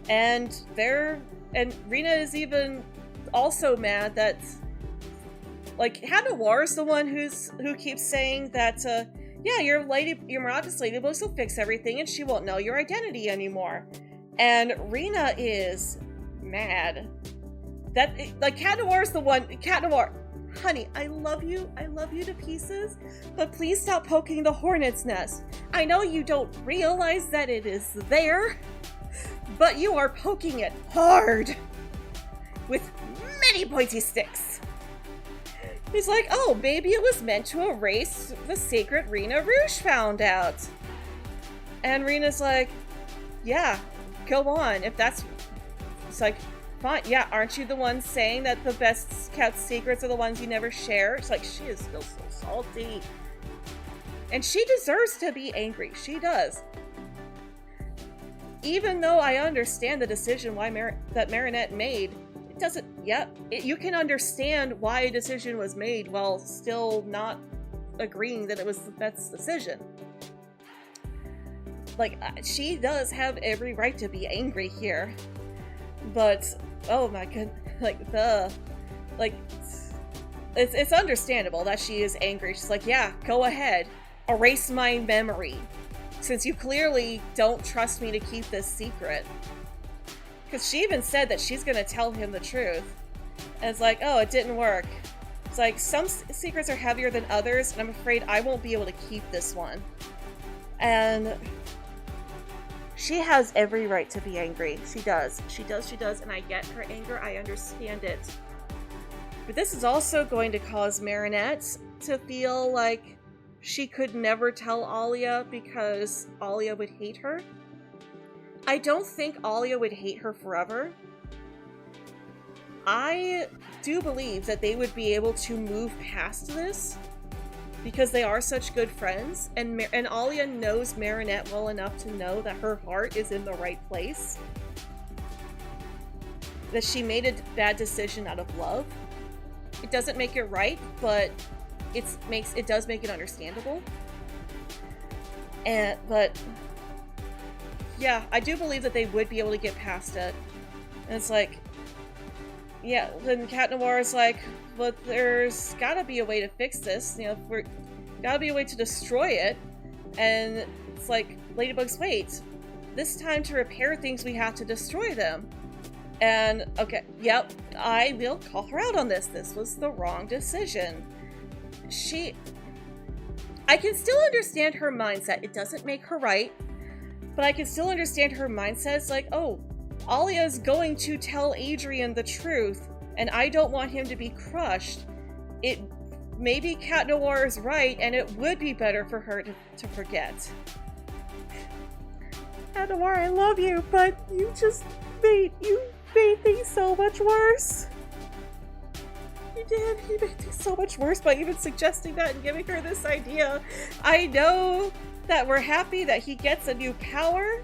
And Rena is even also mad that, like, Cat Noir is the one who keeps saying that, yeah, your miraculous ladybugs will fix everything and she won't know your identity anymore. And Rena is mad. That, like, Cat Noir is the one. Cat Noir, honey, I love you to pieces, but please stop poking the hornet's nest. I know you don't realize that it is there, but you are poking it hard with many pointy sticks. He's like, oh, maybe it was meant to erase the secret Rena Rouge found out. And Rena's like, yeah, go on. If that's, it's like, fine, yeah, aren't you the one saying that the best kept secrets are the ones you never share? It's like, she is still so salty. And she deserves to be angry. She does. Even though I understand the decision that Marinette made, it doesn't, you can understand why a decision was made while still not agreeing that it was the best decision. Like, she does have every right to be angry here. But, oh my god, it's understandable that she is angry. She's like, yeah, go ahead, erase my memory, since you clearly don't trust me to keep this secret. Because she even said that she's gonna tell him the truth. And it's like, oh, it didn't work. It's like, some secrets are heavier than others, and I'm afraid I won't be able to keep this one. And she has every right to be angry. She does, and I get her anger, I understand it. But this is also going to cause Marinette to feel like she could never tell Alia because Alia would hate her. I don't think Alia would hate her forever. I do believe that they would be able to move past this because they are such good friends, and Alia knows Marinette well enough to know that her heart is in the right place. That she made a bad decision out of love. It doesn't make it right, but it does make it understandable. But yeah, I do believe that they would be able to get past it. And it's like, yeah, then Cat Noir is like, but there's gotta be a way to fix this. You know, gotta be a way to destroy it. And it's like, Ladybugs, wait. This time to repair things, we have to destroy them. And, okay, yep, I will call her out on this. This was the wrong decision. I can still understand her mindset. It doesn't make her right. but I can still understand her mindset. It's like, oh, Alia is going to tell Adrian the truth, and I don't want him to be crushed. Maybe Cat Noir is right, and it would be better for her to forget. Cat Noir, I love you, but you made things so much worse. You did. You made things so much worse by even suggesting that and giving her this idea. I know that we're happy that he gets a new power,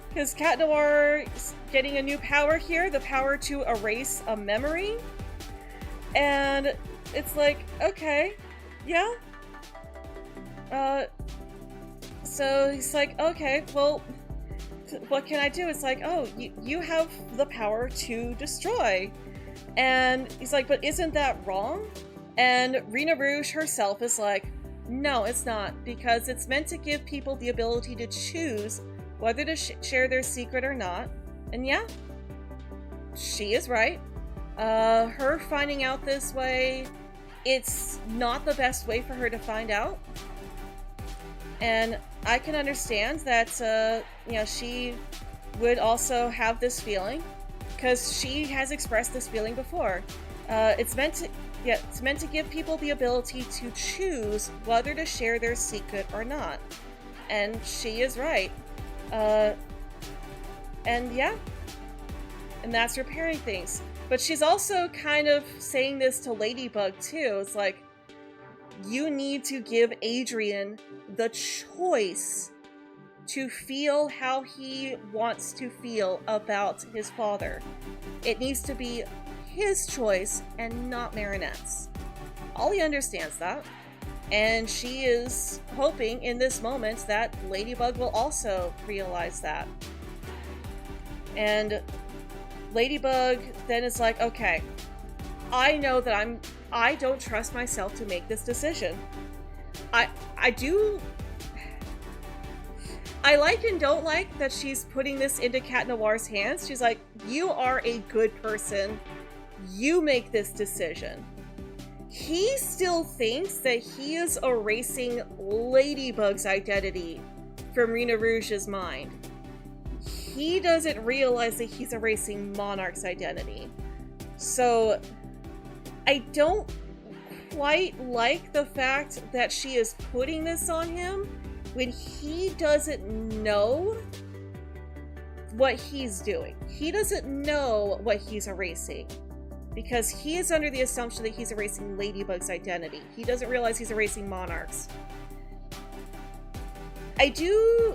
because Cat Noir is getting a new power here, the power to erase a memory. And it's like, okay, yeah. So he's like, okay, well, what can I do? It's like, oh, you have the power to destroy. And he's like, but isn't that wrong? And Rena Rouge herself is like, no, it's not, because it's meant to give people the ability to choose whether to share their secret or not. And yeah, she is right. Her finding out this way, it's not the best way for her to find out. And I can understand that, she would also have this feeling, because she has expressed this feeling before. It's meant to give people the ability to choose whether to share their secret or not. And she is right. And yeah. And that's repairing things. But she's also kind of saying this to Ladybug too. It's like, you need to give Adrian the choice to feel how he wants to feel about his father. It needs to be his choice and not Marinette's. Ollie understands that, and she is hoping in this moment that Ladybug will also realize that. And Ladybug then is like, okay, I know that I don't trust myself to make this decision. I like and don't like that she's putting this into Cat Noir's hands. She's like, you are a good person. You make this decision. He still thinks that he is erasing Ladybug's identity from Rena Rouge's mind. He doesn't realize that he's erasing Monarch's identity. So I don't quite like the fact that she is putting this on him when he doesn't know what he's doing. He doesn't know what he's erasing, because he is under the assumption that he's erasing Ladybug's identity. He doesn't realize he's erasing Monarch's. I do,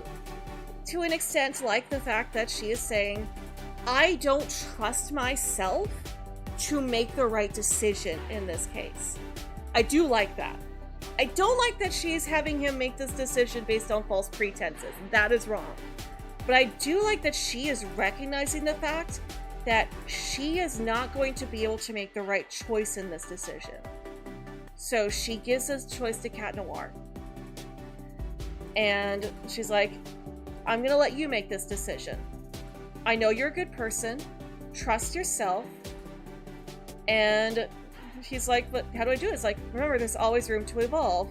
to an extent, like the fact that she is saying, I don't trust myself to make the right decision in this case. I do like that. I don't like that she's having him make this decision based on false pretenses. That is wrong. But I do like that she is recognizing the fact that she is not going to be able to make the right choice in this decision. So she gives this choice to Cat Noir. And she's like, I'm going to let you make this decision. I know you're a good person. Trust yourself. And he's like, but how do I do it? It's like, remember, there's always room to evolve.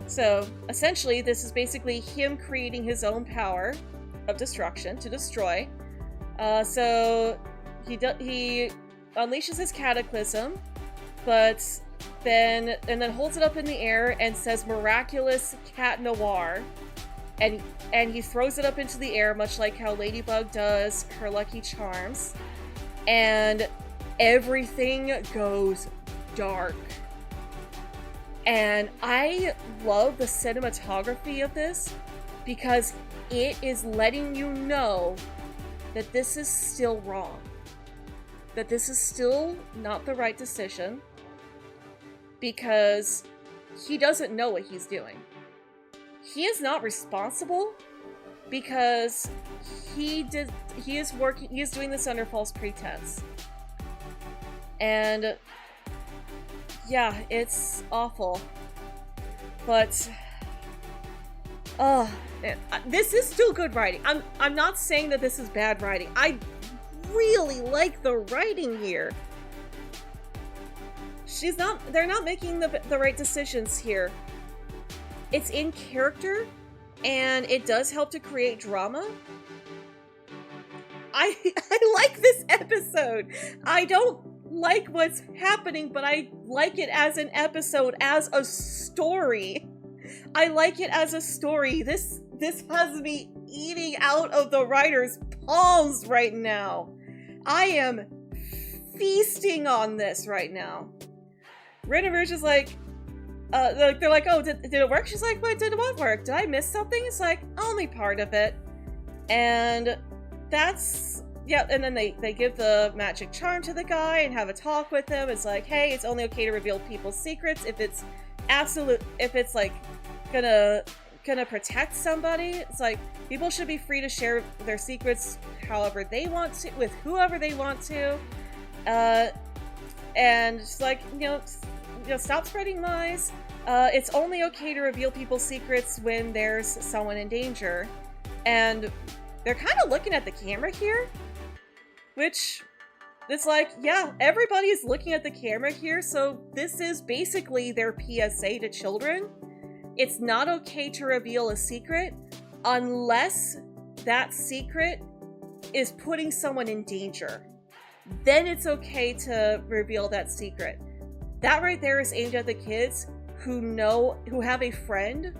So essentially, this is basically him creating his own power of destruction to destroy. So he unleashes his cataclysm, but then holds it up in the air and says, "Miraculous Cat Noir," and he throws it up into the air, much like how Ladybug does her Lucky Charms, and everything goes dark. And I love the cinematography of this, because it is letting you know that this is still wrong. That this is still not the right decision, because he doesn't know what he's doing. He is not responsible, because he is doing this under false pretense. And yeah, it's awful. But this is still good writing. I'm not saying that this is bad writing. I really like the writing here. They're not making the right decisions here. It's in character, and it does help to create drama. I like this episode. I don't like what's happening, but I like it as an episode, as a story. I like it as a story. This has me eating out of the writer's palms right now. I am feasting on this right now. Renoverge is like, they're like, oh, did it work? She's like, what, did what work? Did I miss something? It's like, only part of it. And that's, yeah, and then they give the magic charm to the guy and have a talk with him. It's like, hey, it's only okay to reveal people's secrets if it's like gonna protect somebody. It's like, people should be free to share their secrets however they want to, with whoever they want to. And it's like, you know, stop spreading lies. It's only okay to reveal people's secrets when there's someone in danger. And they're kind of looking at the camera here, which it's like, yeah, everybody's looking at the camera here, so this is basically their PSA to children. It's not okay to reveal a secret unless that secret is putting someone in danger. Then it's okay to reveal that secret. That right there is aimed at the kids who have a friend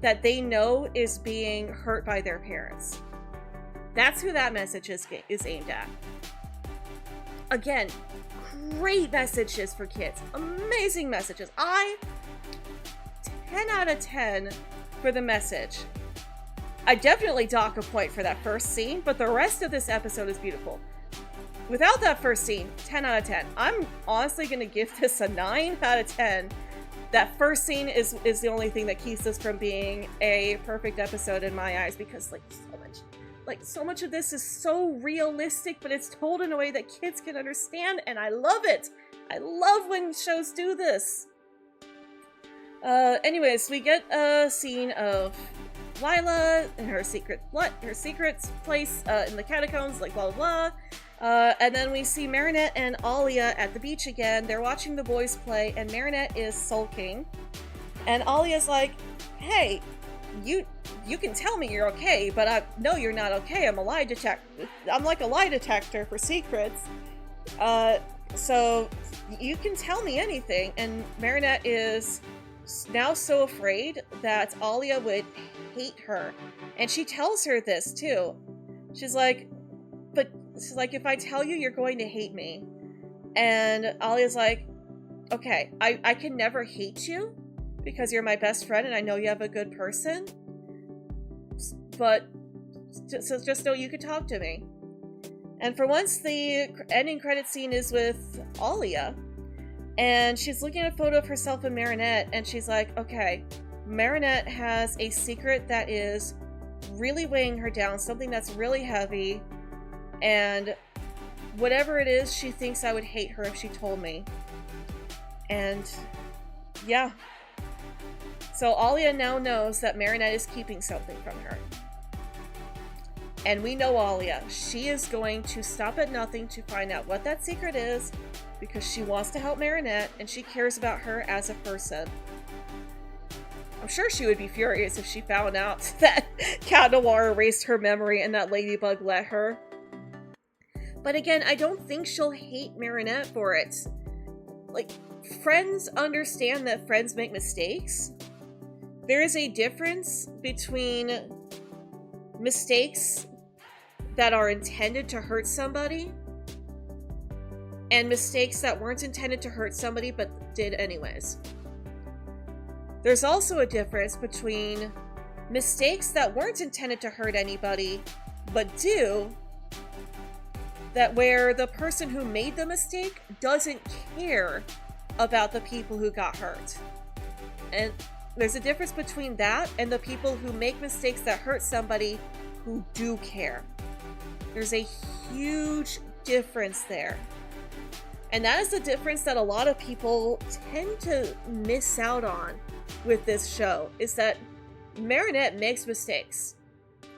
that they know is being hurt by their parents. That's who that message is aimed at. Again, great messages for kids. Amazing messages. 10 out of 10 for the message. I definitely dock a point for that first scene, but the rest of this episode is beautiful. Without that first scene, 10 out of 10. I'm honestly going to give this a 9 out of 10. That first scene is the only thing that keeps this from being a perfect episode in my eyes, because so much of this is so realistic, but it's told in a way that kids can understand, and I love it. I love when shows do this. Anyways, we get a scene of Lila and her secret place in the catacombs, like blah blah blah. And then we see Marinette and Alia at the beach again. They're watching the boys play, and Marinette is sulking. And Alia's like, hey, you can tell me you're okay, but no, you're not okay. I'm like a lie detector for secrets. So you can tell me anything. And Marinette is now so afraid that Alia would hate her. And she tells her this too. She's like, if I tell you, you're going to hate me. And Alia's like, okay, I can never hate you because you're my best friend and I know you have a good person. But just know you can talk to me. And for once, the ending credit scene is with Alia. And she's looking at a photo of herself and Marinette, and she's like, okay, Marinette has a secret that is really weighing her down, something that's really heavy, and whatever it is, she thinks I would hate her if she told me. And yeah. So Alia now knows that Marinette is keeping something from her. And we know Alia. She is going to stop at nothing to find out what that secret is, because she wants to help Marinette and she cares about her as a person. I'm sure she would be furious if she found out that Cat Noir erased her memory and that Ladybug let her. But again, I don't think she'll hate Marinette for it. Like, friends understand that friends make mistakes. There is a difference between mistakes that are intended to hurt somebody and mistakes that weren't intended to hurt somebody but did anyways. There's also a difference between mistakes that weren't intended to hurt anybody but do, that where the person who made the mistake doesn't care about the people who got hurt. And there's a difference between that and the people who make mistakes that hurt somebody who do care. There's a huge difference there. And that is the difference that a lot of people tend to miss out on with this show, is that Marinette makes mistakes.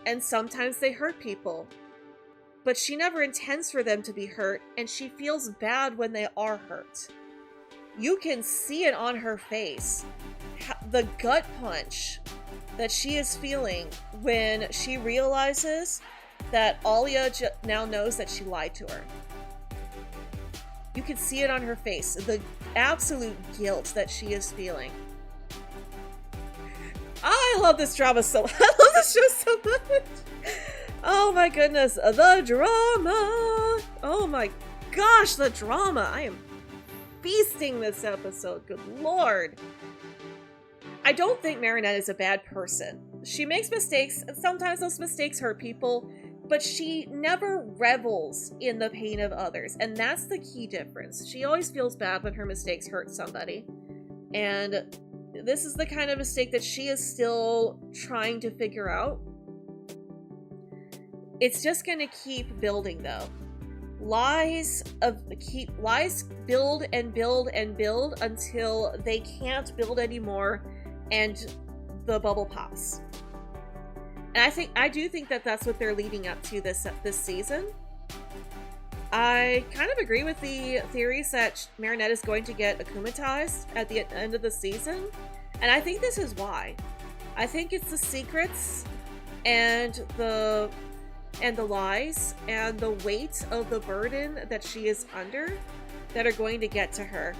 And sometimes they hurt people. But she never intends for them to be hurt, and she feels bad when they are hurt. You can see it on her face. the gut punch that she is feeling when she realizes that Alia now knows that she lied to her. You can see it on her face, the absolute guilt that she is feeling. I love this drama I love this show so much. Oh my goodness, the drama. Oh my gosh, the drama. I am feasting this episode. Good Lord. I don't think Marinette is a bad person. She makes mistakes, and sometimes those mistakes hurt people, but she never revels in the pain of others, and that's the key difference. She always feels bad when her mistakes hurt somebody, and this is the kind of mistake that she is still trying to figure out. It's just going to keep building, though. Lies build and build and build until they can't build anymore, and the bubble pops. And I do think that that's what they're leading up to this season. I kind of agree with the theories that Marinette is going to get akumatized at the end of the season, and I think this is why. I think it's the secrets and the lies and the weight of the burden that she is under that are going to get to her,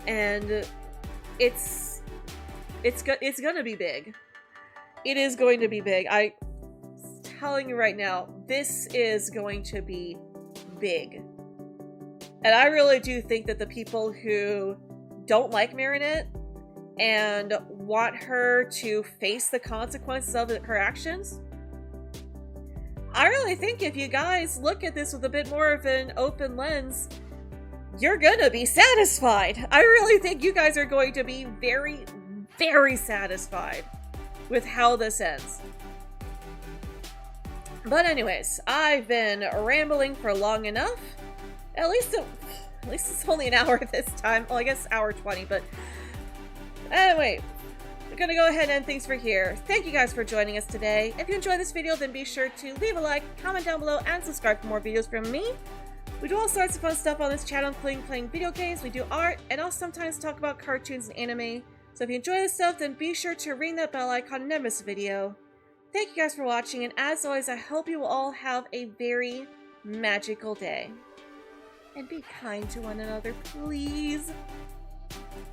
and it's gonna be big. It is going to be big. I'm telling you right now, this is going to be big. And I really do think that the people who don't like Marinette and want her to face the consequences of her actions, I really think if you guys look at this with a bit more of an open lens, you're gonna be satisfied. I really think you guys are going to be very, very satisfied with how this ends. But anyways, I've been rambling for long enough. At least it's only an hour this time. Well, I guess hour 20, but anyway, we're gonna go ahead and end things for here. Thank you guys for joining us today. If you enjoyed this video, then be sure to leave a like, comment down below, and subscribe for more videos from me. We do all sorts of fun stuff on this channel, including playing video games, we do art, and I'll sometimes talk about cartoons and anime. So if you enjoy this stuff, then be sure to ring that bell icon and never miss a video. Thank you guys for watching, and as always, I hope you will all have a very magical day. And be kind to one another, please.